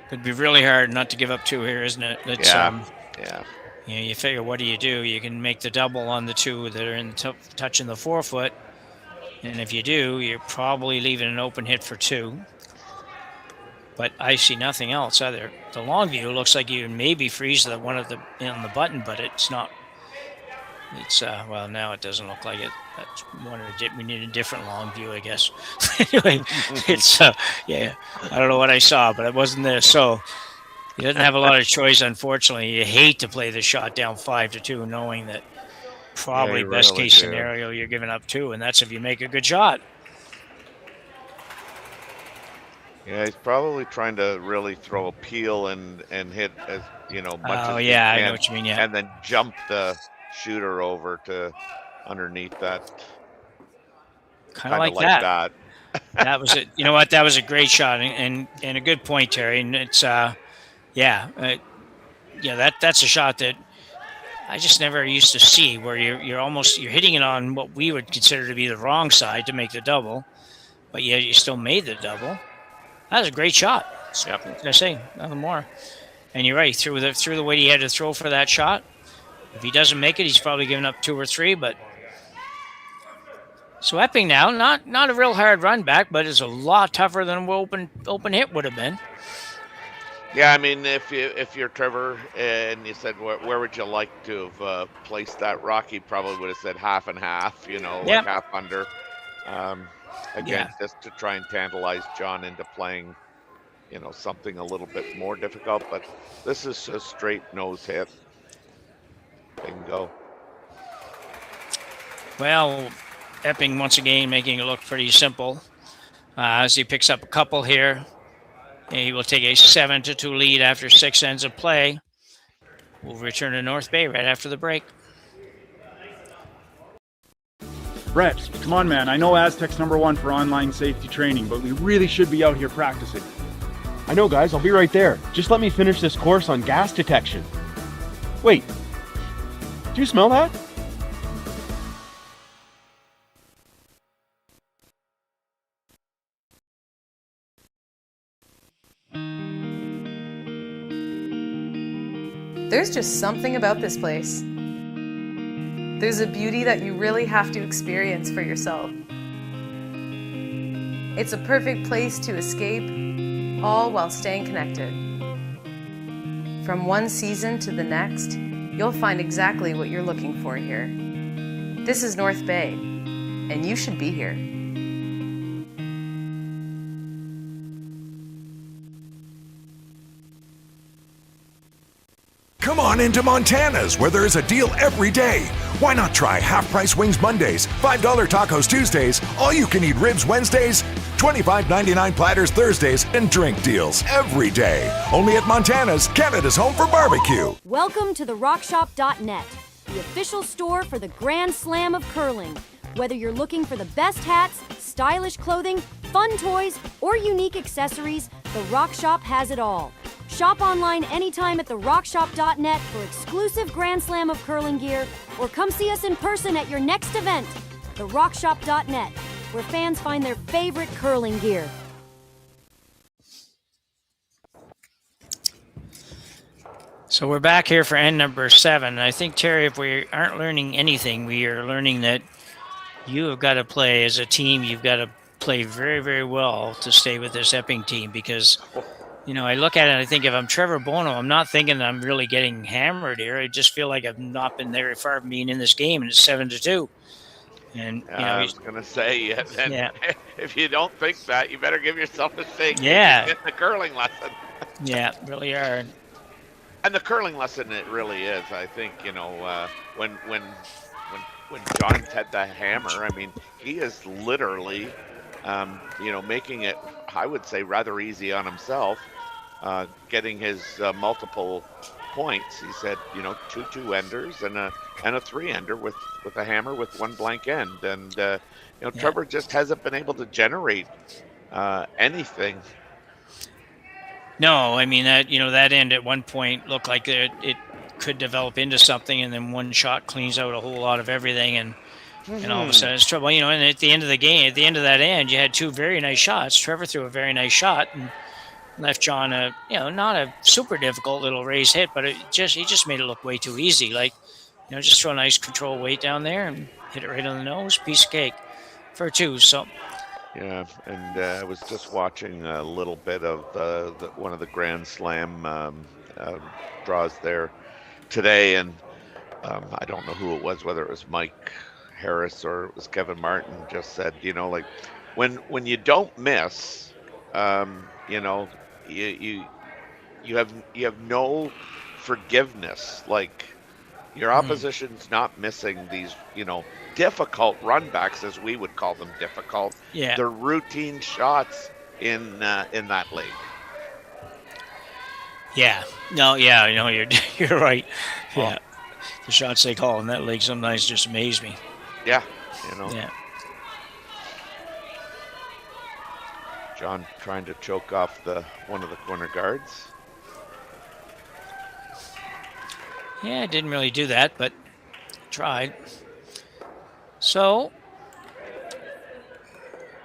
It'd be really hard not to give up two here, isn't it? It's, yeah. You know, you figure, what do? You can make the double on the two that are in touching the 4 foot. And if you do, you're probably leaving an open hit for two. But I see nothing else either. The long view looks like you maybe freeze the one on the button, but it's not. It's well, now it doesn't look like it. That's we need a different long view, I guess. Anyway, it's yeah. I don't know what I saw, but it wasn't there. So he doesn't have a lot of choice, unfortunately. You hate to play the shot down 5-2, knowing that probably best case scenario you're giving up two, and that's if you make a good shot. Yeah, he's probably trying to really throw a peel and hit as much as he yeah, can, I know what you mean. Yeah, and then jump the shooter over to underneath that. Kind of like that. That was it. You know what? That was a great shot and a good point, Terry. And it's that's a shot that I just never used to see, where you're hitting it on what we would consider to be the wrong side to make the double, but yet you still made the double. That was a great shot. Yep. What can I say? Nothing more. And you're right. Through the weight he had to throw for that shot. If he doesn't make it, he's probably giving up 2 or 3. But so Epping now, not a real hard run back, but it's a lot tougher than an open hit would have been. Yeah, I mean, if you're Trevor and you said where would you like to have placed that rock, he probably would have said half and half. Like half under. Again, just to try and tantalize John into playing, something a little bit more difficult. But this is a straight nose hit. Bingo. Well, Epping once again making it look pretty simple as he picks up a couple here. He will take a 7-2 lead after 6 ends of play. We'll return to North Bay right after the break. Brett, come on, man. I know Aztec's #1 for online safety training, but we really should be out here practicing. I know, guys. I'll be right there. Just let me finish this course on gas detection. Wait. Do you smell that? There's just something about this place. There's a beauty that you really have to experience for yourself. It's a perfect place to escape, all while staying connected. From one season to the next, you'll find exactly what you're looking for here. This is North Bay, and you should be here. Come on into Montana's, where there is a deal every day. Why not try half-price wings Mondays, $5 tacos Tuesdays, all-you-can-eat ribs Wednesdays, $25.99 platters Thursdays, and drink deals every day. Only at Montana's, Canada's home for barbecue. Welcome to therockshop.net, the official store for the Grand Slam of curling. Whether you're looking for the best hats, stylish clothing, fun toys, or unique accessories, The Rock Shop has it all. Shop online anytime at therockshop.net for exclusive Grand Slam of curling gear, or come see us in person at your next event. Therockshop.net, where fans find their favorite curling gear. So we're back here for end number 7. I think, Terry, if we aren't learning anything, we are learning that you have got to play as a team. You've got to play very, very well to stay with this Epping team because, you know, I look at it and I think if I'm Trevor Bonot, I'm not thinking that I'm really getting hammered here. I just feel like I've not been very far from being in this game, and it's 7-2. And, you know, I was going to say, if you don't think that, you better give yourself a shake. Yeah. Get the curling lesson. Yeah, really are. And the curling lesson, it really is. I think, you know, when John's had the hammer, I mean, he is literally, you know, making it, I would say, rather easy on himself, getting his multiple points. He said, you know, 2 2-enders and a 3-ender with a hammer with 1 blank end. And, you know, Trevor just hasn't been able to generate anything. No, I mean, that, you know, that end at one point looked like it could develop into something, and then one shot cleans out a whole lot of everything, and all of a sudden it's trouble. You know, and at the end of the game, at the end of that end, you had 2 very nice shots. Trevor threw a very nice shot and left John a, you know, not a super difficult little raise hit, but he just made it look way too easy. Like, you know, just throw a nice control weight down there and hit it right on the nose, piece of cake for 2. So. Yeah, and I was just watching a little bit of one of the Grand Slam draws there today, and I don't know who it was, whether it was Mike Harris or it was Kevin Martin, just said, you know, like when you don't miss, you know, you have no forgiveness. Like, your opposition's not missing these, you know, difficult runbacks, as we would call them, difficult. Yeah. They're routine shots in that league. Yeah. No. Yeah. You know, you're right. Yeah. The shots they call in that league sometimes just amaze me. Yeah. You know. Yeah. John trying to choke off one of the corner guards. Yeah, I didn't really do that, but tried. So,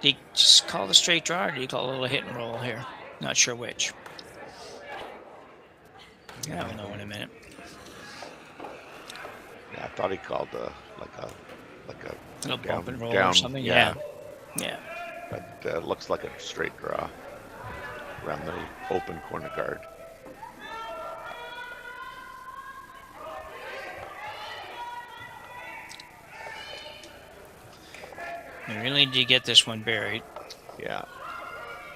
do you just call the straight draw, or do you call a little hit and roll here? Not sure which. Yeah, I'll know in a minute. Yeah, I thought he called like a little down, bump and roll down, or something. Yeah. But looks like a straight draw around the open corner guard. We really need to get this one buried. Yeah.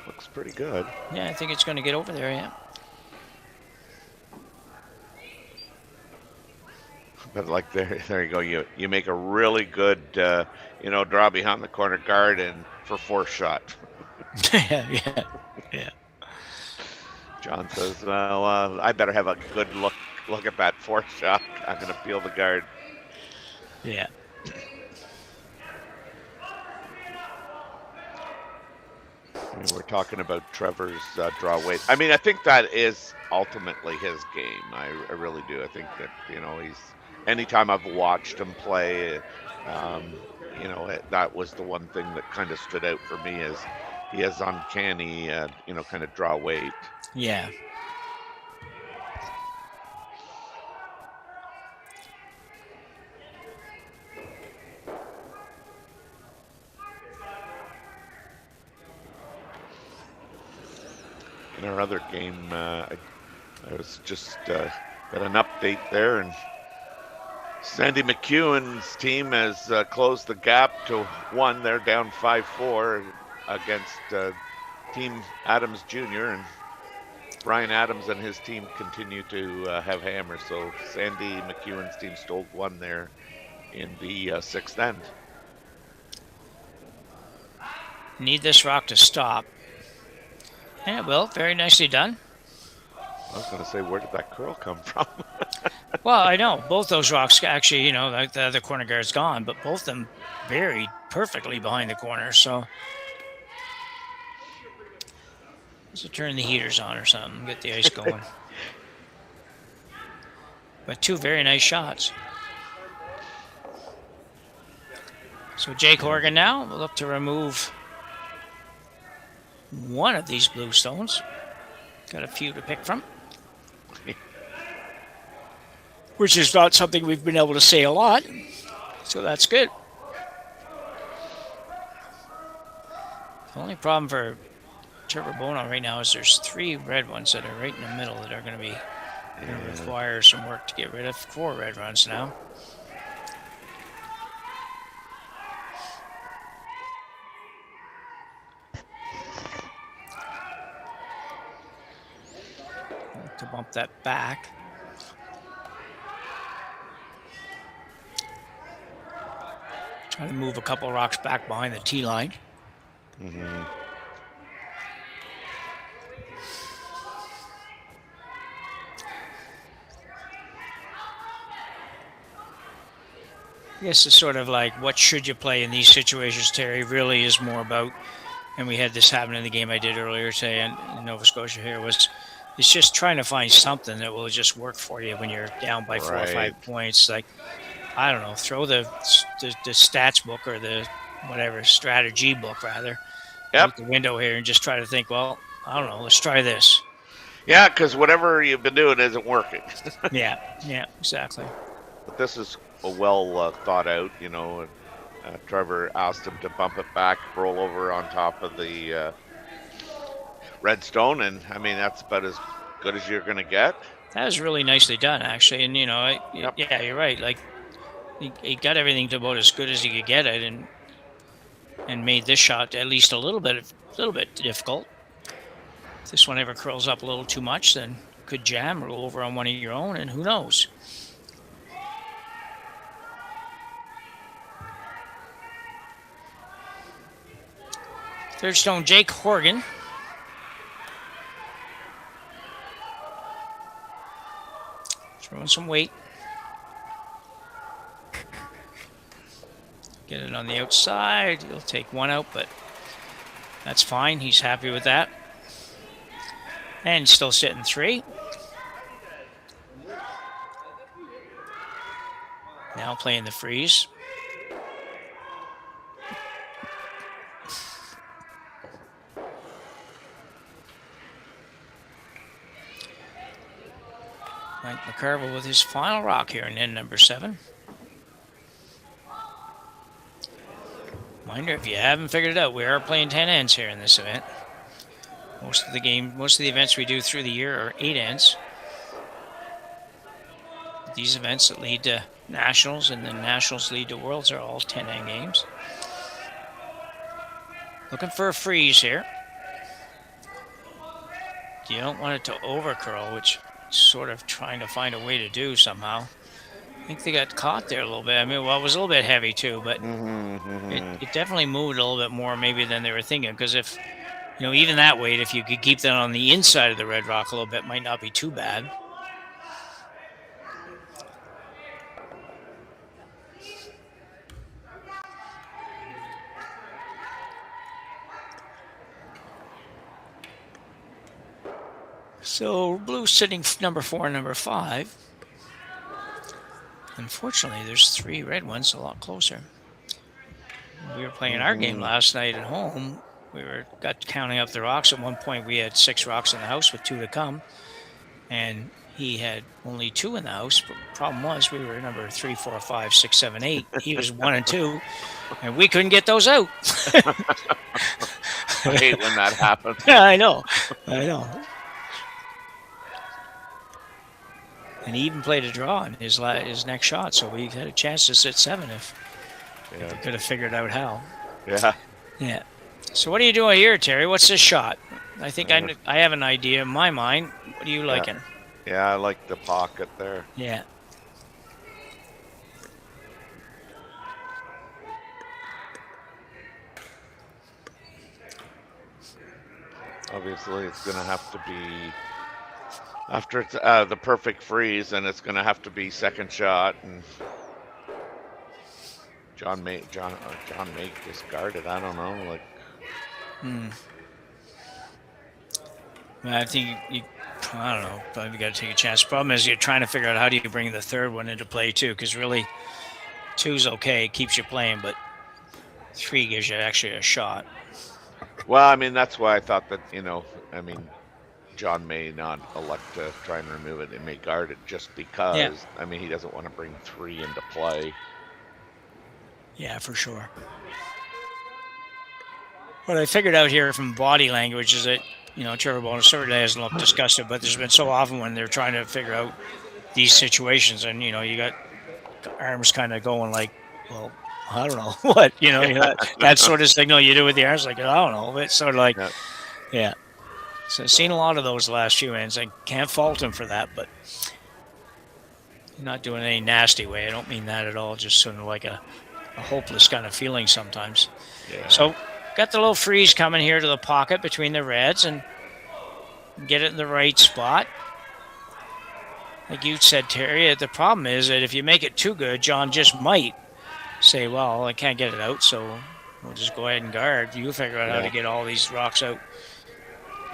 Looks pretty good. Yeah, I think it's going to get over there, yeah. But like there you go. You make a really good you know, draw behind the corner guard and for 4th shot. yeah. John says, "Well, I better have a good look at that 4th shot. I'm going to peel the guard." Yeah. I mean, we're talking about Trevor's draw weight. I mean, I think that is ultimately his game. I really do. I think that, you know, anytime I've watched him play, you know, that was the one thing that kind of stood out for me, is he has uncanny, you know, kind of draw weight. Yeah. In our other game, I was just got an update there, and Sandy McEwen's team has closed the gap to 1. They're down 5-4 against Team Adams Jr., and Brian Adams and his team continue to have hammers. So Sandy McEwen's team stole 1 there in the 6th end. Need this rock to stop. Yeah, well, very nicely done. I was going to say, where did that curl come from? Well, I know. Both those rocks, actually, you know, like the other corner guard's gone, but both of them buried perfectly behind the corner, so. So turn the heaters on or something, get the ice going. But 2 very nice shots. So Jake Horgan now will look to remove one of these blue stones. Got a few to pick from. which is not something we've been able to say a lot. So that's good. The only problem for Trevor Bonot right now is there's 3 red ones that are right in the middle that are going to require some work to get rid of. 4 red ones now. To bump that back. Trying to move a couple of rocks back behind the tee line. Mm-hmm. I guess it's sort of like, what should you play in these situations, Terry, really is more about, and we had this happen in the game I did earlier today in Nova Scotia here, it's just trying to find something that will just work for you when you're down by 4 or 5 points. Like, I don't know, throw the stats book or the whatever, strategy book rather, out the window here and just try to think, well, I don't know, let's try this. Yeah, because whatever you've been doing isn't working. yeah, exactly. But this is a well thought out, you know. Trevor asked him to bump it back, roll over on top of the redstone, and I mean, that's about as good as you're going to get. That was really nicely done, actually. And, you know, yeah, you're right. Like, he got everything to about as good as he could get it, and made this shot at least a little bit difficult. If this one ever curls up a little too much, then could jam or go over on one of your own, and who knows? Third stone, Jake Horgan. Throwing some weight. Get it on the outside. He'll take one out, but that's fine. He's happy with that. And still sitting 3. Now playing the freeze. Mike McCarville with his final rock here in end number 7. Reminder, if you haven't figured it out, we are playing 10 ends here in this event. Most of the events we do through the year are 8 ends. These events that lead to nationals and then nationals lead to worlds are all 10 end games. Looking for a freeze here. You don't want it to overcurl, which sort of trying to find a way to do somehow. I think they got caught there a little bit. I mean, well, it was a little bit heavy too, but it definitely moved a little bit more maybe than they were thinking. Because if, you know, even that weight, if you could keep that on the inside of the red rock a little bit, might not be too bad. So blue sitting number 4 and number 5. Unfortunately, there's 3 red ones, a lot closer. We were playing our game last night at home. We got counting up the rocks. At one point, we had 6 rocks in the house with 2 to come, and he had only 2 in the house. But the problem was we were number 3, 4, 5, 6, 7, 8. He was 1 and 2, and we couldn't get those out. I hate when that happens. Yeah, I know. And he even played a draw in his next shot, so we had a chance to sit 7 if we could have figured out how. Yeah. So what are you doing here, Terry? What's this shot? I think I have an idea in my mind. What are you liking? Yeah, I like the pocket there. Yeah. Obviously, it's going to have to be after it's the perfect freeze, and it's going to have to be second shot. And John May discarded. I don't know. Like, I think I don't know. Probably got to take a chance. Problem is, you're trying to figure out how do you bring the third one into play too, because really, 2's okay, it keeps you playing, but 3 gives you actually a shot. Well, I mean, that's why I thought that, you know, I mean, John may not elect to try and remove it. They may guard it just because. Yeah. I mean, he doesn't want to bring 3 into play. Yeah, for sure. What I figured out here from body language is that, Trevor Bonot certainly hasn't looked disgusted, but there's been so often when they're trying to figure out these situations, and, you got arms kind of going like, well, I don't know what, that sort of signal you do with the arms, like, I don't know. It's sort of like, yeah. So I've seen a lot of those last few ends. I can't fault him for that, but not doing any nasty way. I don't mean that at all. Just sort of like a hopeless kind of feeling sometimes. Yeah. So got the little freeze coming here to the pocket between the reds and get it in the right spot. Like you said, Terry, the problem is that if you make it too good, John just might say, well, I can't get it out, so we'll just go ahead and guard. You figure out how to get all these rocks out.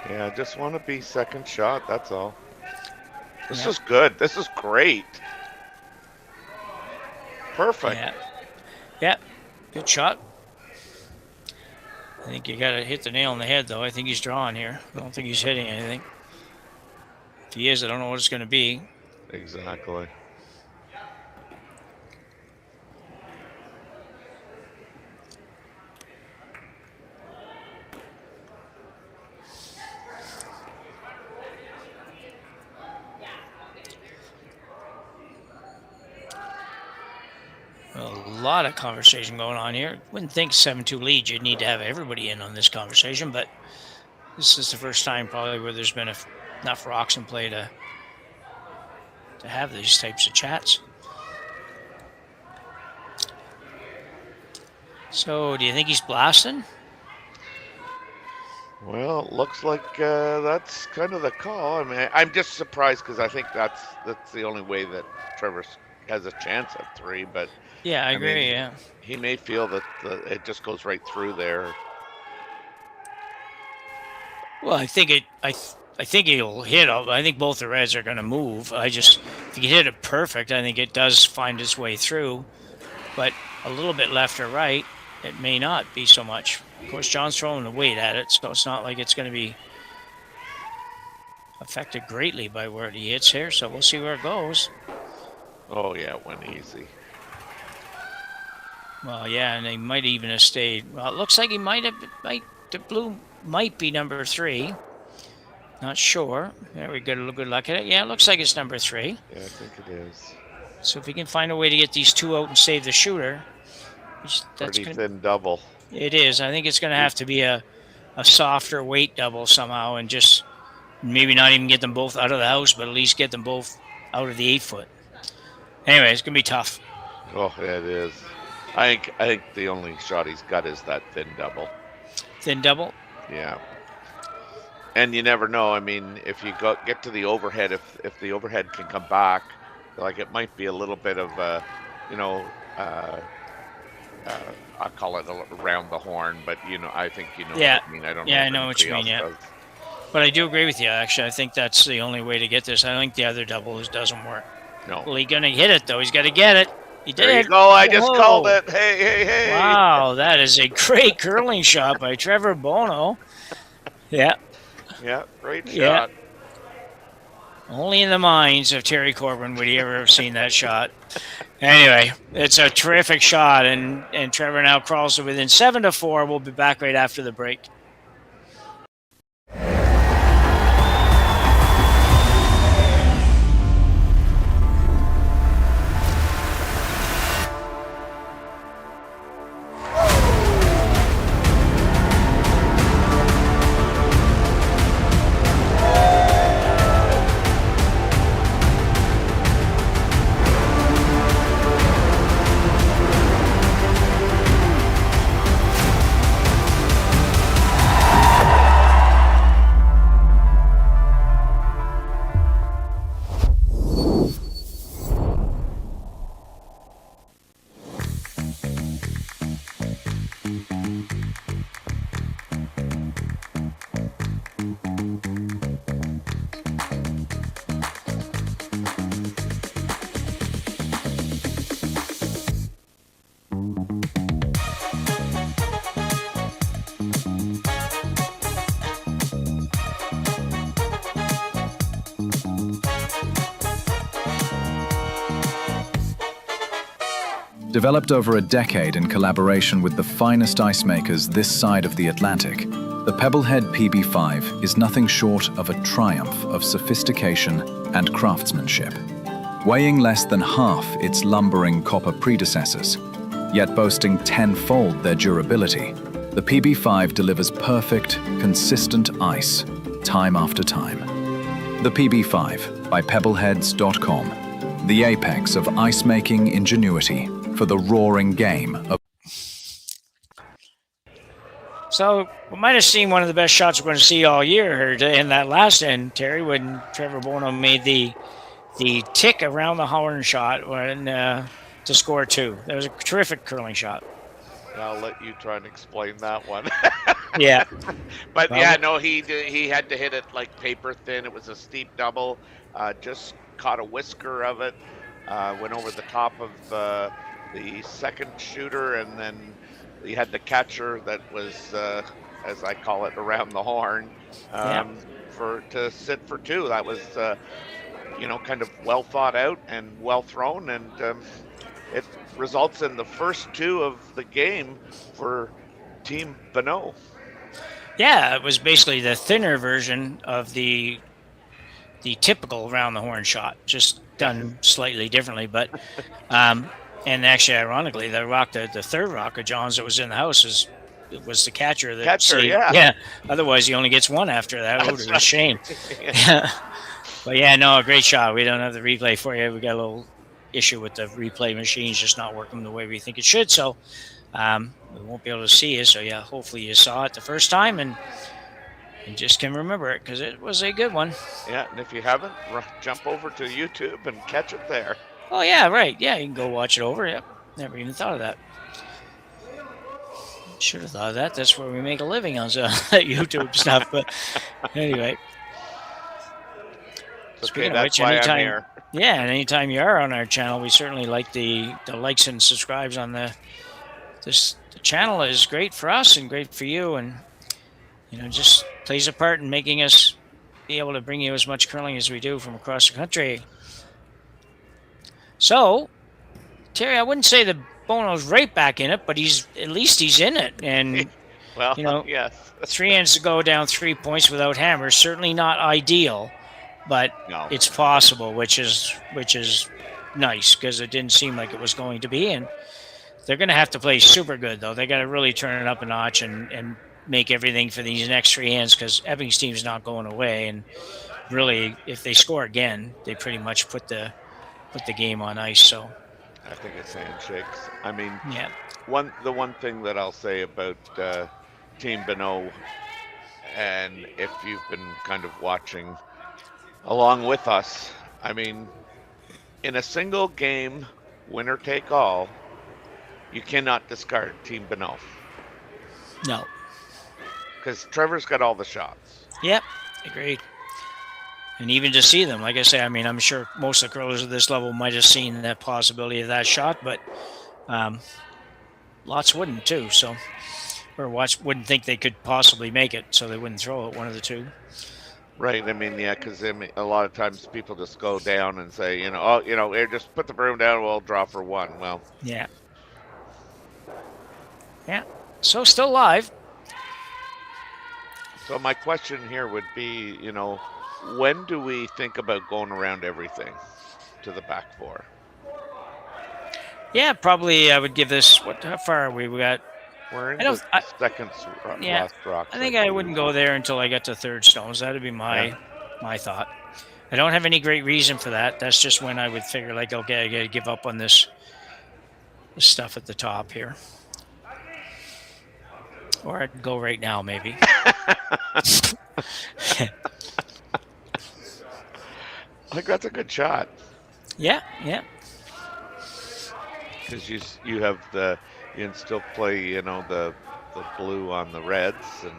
Yeah, I just want to be second shot, that's all. This is good. This is great. Perfect. Yeah, good shot. I think you got to hit the nail on the head, though. I think he's drawing here. I don't think he's hitting anything. If he is, I don't know what it's going to be. Exactly. A lot of conversation going on here. Wouldn't think 7-2 lead, you'd need to have everybody in on this conversation, but this is the first time probably where there's been enough rocks in play to have these types of chats. So, do you think he's blasting? Well, it looks like that's kind of the call. I mean, I'm just surprised because I think that's the only way that Trevor has a chance at 3, but yeah, I agree. mean, yeah, he may feel that it just goes right through there. Well, I think he'll hit. I think both the reds are going to move. If you hit it perfect, I think it does find its way through. But a little bit left or right, it may not be so much. Of course, John's throwing the weight at it, so it's not like it's going to be affected greatly by where he hits here. So we'll see where it goes. Oh yeah, it went easy. Well, yeah, and he might even have stayed. Well, it looks like the blue might be number 3. Not sure. There we go. A good look at it. Yeah, it looks like it's number 3. Yeah, I think it is. So if we can find a way to get these 2 out and save the shooter, Pretty thin double. It is. I think it's going to have to be a softer weight double somehow, and just maybe not even get them both out of the house, but at least get them both out of the 8-foot. Anyway, it's going to be tough. Oh, yeah, it is. I think the only shot he's got is that thin double. Thin double? Yeah. And you never know. I mean, if you get to the overhead, if the overhead can come back, like it might be a little bit of I call it around the horn, but I think what I mean. I don't know. Yeah, I know what you mean. Yeah. But I do agree with you. Actually, I think that's the only way to get this. I think the other double doesn't work. No. Well, he's gonna hit it though. He's got to get it. He did. There you go. I just called it. Hey. Wow, that is a great curling shot by Trevor Bonot. Yeah. Yeah, great shot. Yeah. Only in the minds of Terry Corbin would he ever have seen that shot. Anyway, it's a terrific shot, and Trevor now crawls to within 7-4. We'll be back right after the break. Developed over a decade in collaboration with the finest ice makers this side of the Atlantic, the Pebblehead PB5 is nothing short of a triumph of sophistication and craftsmanship. Weighing less than half its lumbering copper predecessors, yet boasting tenfold their durability, the PB5 delivers perfect, consistent ice, time after time. The PB5 by Pebbleheads.com, the apex of ice-making ingenuity for the roaring game of... So we might have seen one of the best shots we're going to see all year in that last end, Terry, when Trevor Bonot made the tick around the horn shot when to score 2. That was a terrific curling shot. I'll let you try and explain that one. Yeah. But yeah, no, he had to hit it like paper thin. It was a steep double. Just caught a whisker of it. Went over the top of the second shooter, and then he had the catcher that was, as I call it, around the horn to sit for 2. That was, kind of well thought out and well thrown, and it results in the first 2 of the game for Team Bonot. Yeah, it was basically the thinner version of the typical around the horn shot, just done slightly differently. But and actually, ironically, the third rock of John's that was in the house was the catcher. Yeah. Otherwise, he only gets 1 after that. It was a shame. Yeah. But yeah, no, a great shot. We don't have the replay for you. We got a little issue with the replay machines just not working the way we think it should. So we won't be able to see it. So yeah, hopefully you saw it the first time and just can remember it because it was a good one. Yeah, and if you haven't, jump over to YouTube and catch it there. Oh yeah, right. Yeah, you can go watch it over. Yep. Never even thought of that. Should have thought of that. That's where we make a living on YouTube stuff. But anyway. Okay, that's why I'm here. Yeah, and anytime you are on our channel, we certainly like the likes and subscribes on the channel is great for us and great for you, and just plays a part in making us be able to bring you as much curling as we do from across the country. So, Terry, I wouldn't say that Bono's right back in it, but at least he's in it, and well, yes. 3 ends to go down 3 points without hammers, certainly not ideal. But it's possible, which is nice because it didn't seem like it was going to be. And they're going to have to play super good, though. They got to really turn it up a notch and make everything for these next 3 ends because Epping's team's not going away. And really, if they score again, they pretty much put the game on ice. So I think it's handshakes. I mean, yeah. The one thing that I'll say about Team Bonot, and if you've been kind of watching along with us, I mean, in a single game, winner take all, you cannot discard Team Bonot. No. Because Trevor's got all the shots. Yep, agreed. And even to see them, like I say, I mean, I'm sure most of the curlers at this level might have seen that possibility of that shot, but lots wouldn't too, so, or wouldn't think they could possibly make it, so they wouldn't throw it, one of the two. Right, I mean, yeah, because a lot of times people just go down and say, just put the broom down, we'll draw for 1. Well, yeah. Yeah, so still live. So my question here would be, when do we think about going around everything to the back 4? Yeah, probably I would give this, how far are we? We're in the second last rock. I think I wouldn't go there until I got to third stones. That would be my thought. I don't have any great reason for that. That's just when I would figure, like, okay, I got to give up on this stuff at the top here. Or I'd go right now, maybe. I think that's a good shot. Yeah, yeah. Because you have you can still play, the blue on the reds, and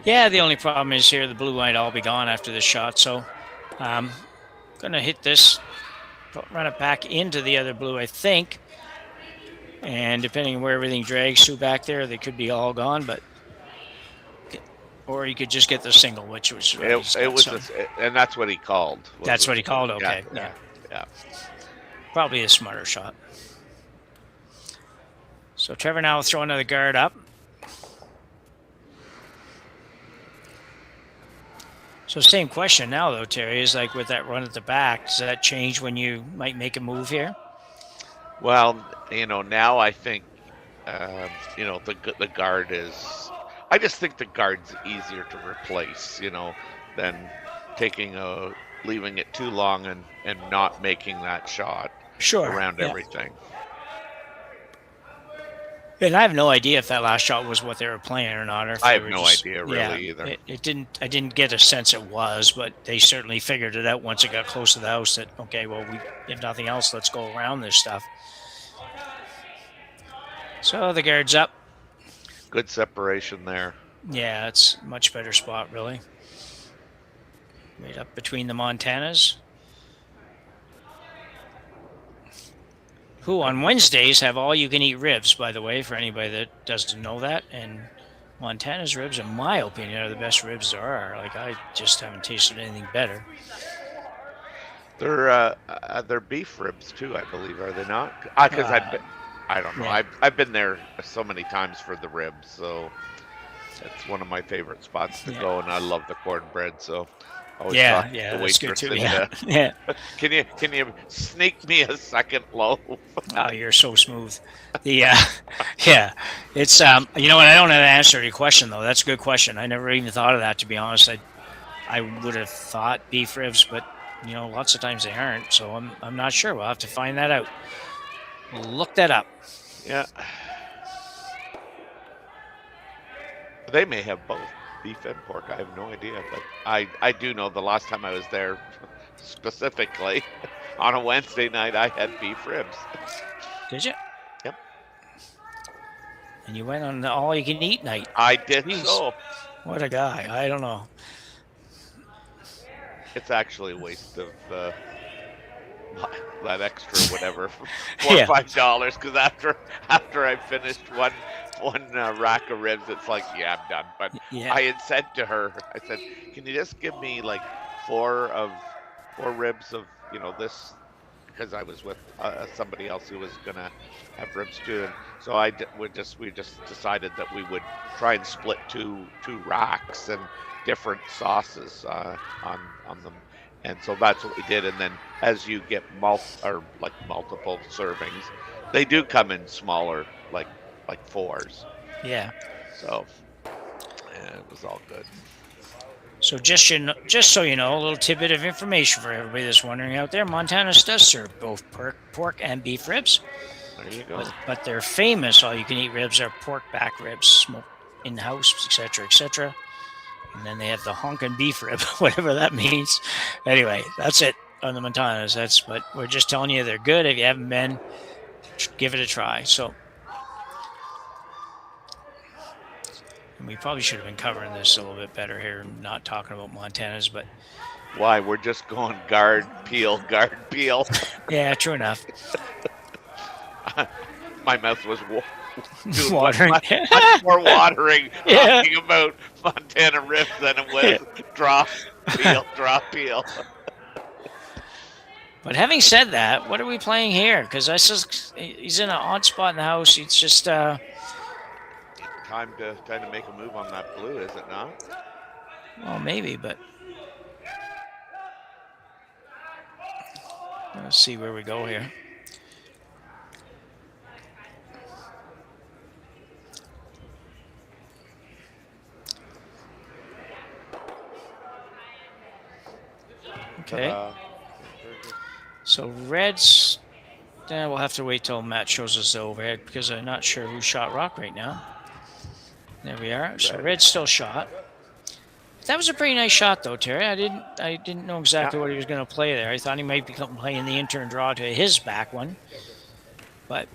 yeah, the only problem is here the blue might all be gone after this shot, so I'm gonna hit this, run it back into the other blue, I think, and depending on where everything drags to back there, they could be all gone, but or you could just get the single, which was and that's what he called. That's what he called. Okay, yeah. probably a smarter shot. So Trevor now will throw another guard up. So same question now, though, Terry, is like with that run at the back, does that change when you might make a move here? Well, now I think, the guard is. I just think the guard's easier to replace, than leaving it too long and not making that shot around everything. And I have no idea if that last shot was what they were playing or not. Or if I have no idea either. I didn't get a sense it was, but they certainly figured it out once it got close to the house that, okay, well, if nothing else, let's go around this stuff. So the guard's up. Good separation there. Yeah, it's a much better spot, really. Right up between the Montanas, who on Wednesdays have all-you-can-eat ribs, by the way, for anybody that doesn't know that. And Montana's ribs, in my opinion, are the best ribs there are. Like, I just haven't tasted anything better. They're beef ribs too, I believe, are they not? Because I don't know. Yeah. I've been there so many times for the ribs, so it's one of my favorite spots to go, and I love the cornbread, so. That's good too. Yeah. Can you sneak me a second loaf? Oh, you're so smooth. It's you know what? I don't have an answer to your question though. That's a good question. I never even thought of that, to be honest. I would have thought beef ribs, but lots of times they aren't. So I'm not sure. We'll have to find that out. Look that up. Yeah. They may have both. Beef and pork, I have no idea, but I do know the last time I was there specifically on a Wednesday night, I had beef ribs. Did you? Yep. And you went on the all-you-can-eat night. I did. Jeez. So. What a guy. I don't know. It's actually a waste of that extra whatever, $4 or $5, because after I finished one rack of ribs, it's like, I'm done. But I had said to her, I said, can you just give me like four ribs of this, because I was with somebody else who was gonna have ribs too, and so we just decided that we would try and split two racks and different sauces on them. And so that's what we did. And then as you get multiple servings, they do come in smaller, like fours. Yeah. So it was all good. So just so you know, a little tidbit of information for everybody that's wondering out there. Montana's does serve both pork and beef ribs. There you go. But their famous all-you-can-eat ribs are pork back ribs, smoked in-house, etc., etc. And then they have the honkin' beef rib, whatever that means. Anyway, that's it on the Montanas. But we're just telling you they're good. If you haven't been, give it a try. So, and we probably should have been covering this a little bit better here, not talking about Montanas, but why? We're just going guard, peel. Yeah, true enough. My mouth was watering. Much more watering talking about Montana ribs than it was drop, peel. But having said that, what are we playing here? Because he's in an odd spot in the house. It's just time to make a move on that blue, is it not? Well, maybe, but let's see where we go here. Okay. So Reds, we'll have to wait till Matt shows us the overhead because I'm not sure who shot rock right now. There we are. So Red's still shot. That was a pretty nice shot though, Terry. I didn't know exactly what he was going to play there. I thought he might be playing the intern draw to his back one, but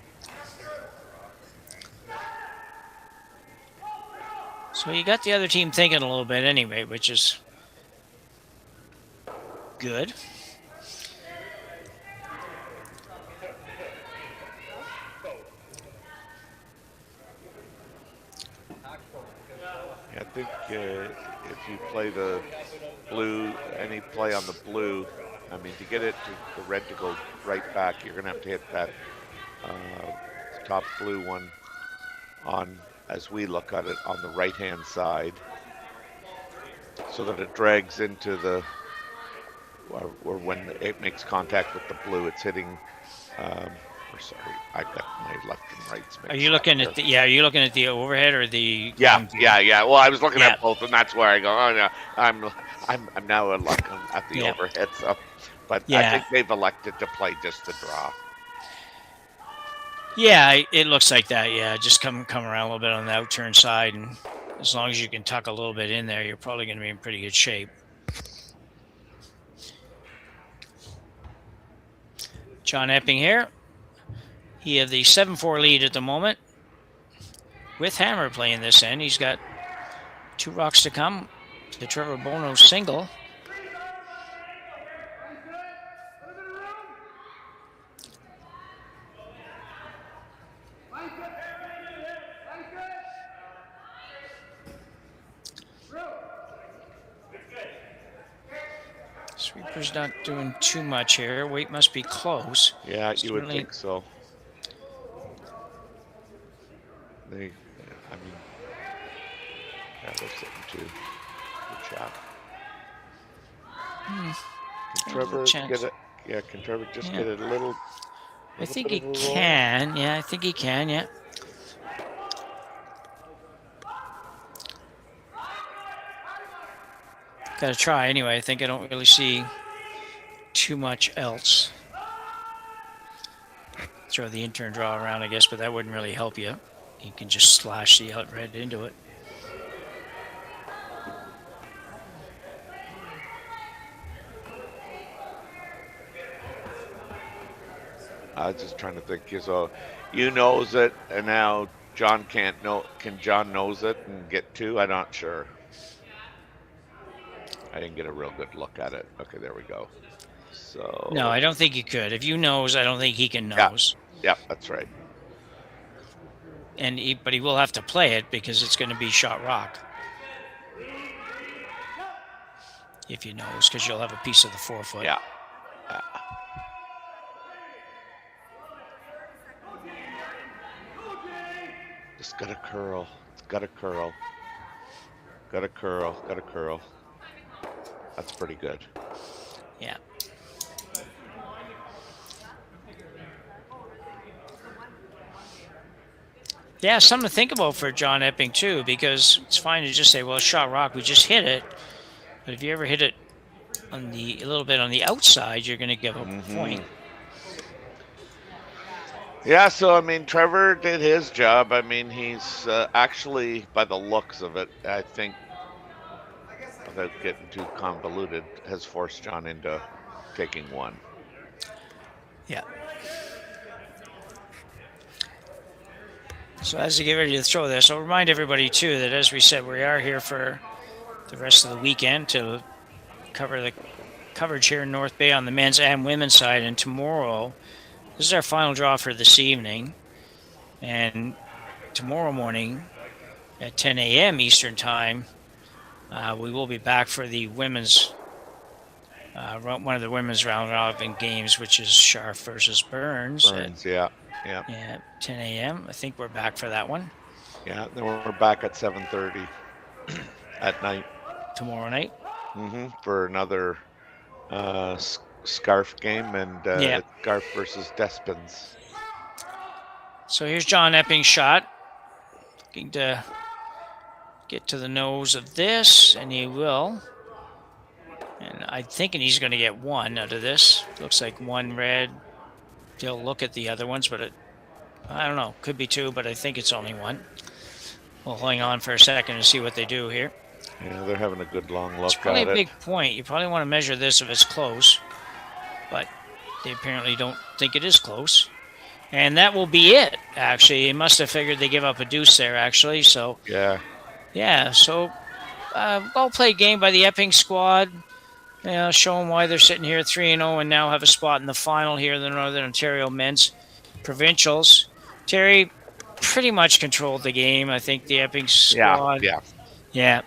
so you got the other team thinking a little bit anyway, which is good. I think if you play the blue, any play on the blue, I mean, to get it to the red to go right back, you're going to have to hit that top blue one on, as we look at it, on the right-hand side, so that it drags into the, or when it makes contact with the blue, it's hitting. Or sorry, I got my left and rights mixed. Are you looking at the? Yeah, are you looking at the overhead or the? Yeah. Well, I was looking at both, and that's where I go. Oh no, I'm now looking at the overhead. So, but I think they've elected to play just the draw. Yeah, it looks like that. Yeah, just come around a little bit on the outturn side, and as long as you can tuck a little bit in there, you're probably going to be in pretty good shape. John Epping here. He has the 7-4 lead at the moment. With Hammer playing this end, he's got 2 rocks to come. The Trevor Bonot single. Sweeper's not doing too much here. Weight must be close. Yeah, you would think so. I mean, yeah, they're sitting too. Good shot. Can Trevor get it? Yeah, can Trevor just get it a little? I think he can. Yeah, I think he can. Yeah. Got to try anyway. I think I don't really see too much else. Throw the intern draw around, I guess, but that wouldn't really help you. You can just slash the out red into it. I was just trying to think. So you knows it, and now John can't know. Can John knows it and get 2? I'm not sure. I didn't get a real good look at it. Okay, there we go. So no, I don't think he could. If you knows, I don't think he can knows. Yeah, that's right. And but he will have to play it because it's going to be shot rock. If you knows, because you'll have a piece of the 4-foot. Yeah. Just got a curl. Got a curl. Got a curl. Got a curl. That's pretty good. Yeah. Yeah, something to think about for John Epping too, because it's fine to just say, well, shot rock, we just hit it. But if you ever hit it on a little bit on the outside, you're going to give up a point. Yeah, so I mean, Trevor did his job. I mean, he's actually, by the looks of it, I think, without getting too convoluted, has forced John into taking 1. Yeah. So as you get ready to throw this, I'll remind everybody too that, as we said, we are here for the rest of the weekend to cover the coverage here in North Bay on the men's and women's side. And tomorrow, this is our final draw for this evening. And tomorrow morning at 10 a.m. Eastern Time, we will be back for the women's, one of the women's round robin games, which is Scharf versus Burns. Yeah, 10 a.m. I think we're back for that one. Yeah, then we're back at 7:30 at night. Tomorrow night? For another Scarf game and Scarf versus Despins. So here's John Epping's shot. Looking to get to the nose of this, and he will. And I'm thinking he's going to get 1 out of this. Looks like 1 red. He'll look at the other ones, but I don't know. Could be 2, but I think it's only 1. We'll hang on for a second and see what they do here. Yeah, they're having a good long look it's probably at a big point. You probably want to measure this if it's close, but they apparently don't think it is close. And that will be it, actually. They must have figured they give up a deuce there, actually. So yeah. So well-played game by the Epping squad. Showing why they're sitting here 3-0 and now have a spot in the final here in the Northern Ontario men's provincials. Terry pretty much controlled the game. I think the Epping squad. Yeah.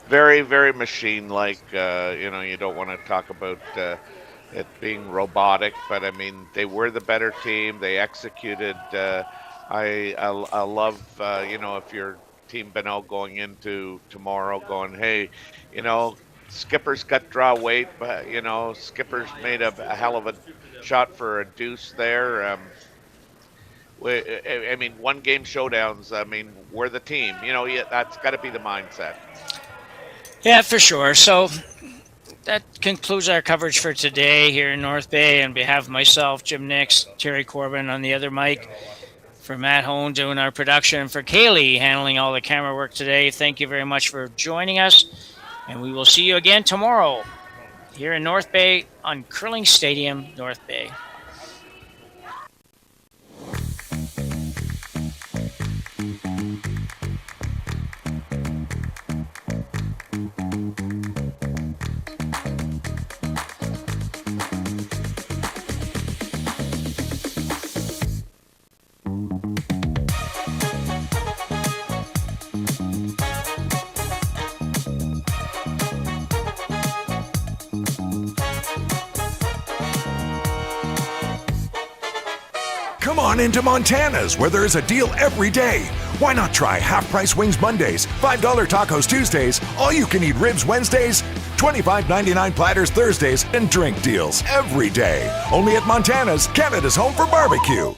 Very, very machine-like. You don't want to talk about it being robotic, but I mean, they were the better team. They executed. I love, if you're Team Bonot going into tomorrow going, hey, Skipper's got draw weight, but, Skipper's made a hell of a shot for a deuce there. I mean, one game showdowns, I mean, we're the team. That's got to be the mindset. Yeah, for sure. So that concludes our coverage for today here in North Bay. On behalf of myself, Jim Nix, Terry Corbin on the other mic, for Matt Hone doing our production, for Kaylee handling all the camera work today, thank you very much for joining us. And we will see you again tomorrow here in North Bay on Curling Stadium, North Bay. Come on into Montana's, where there is a deal every day. Why not try half-price wings Mondays, $5 tacos Tuesdays, all-you-can-eat ribs Wednesdays, $25.99 platters Thursdays, and drink deals every day. Only at Montana's, Canada's home for barbecue.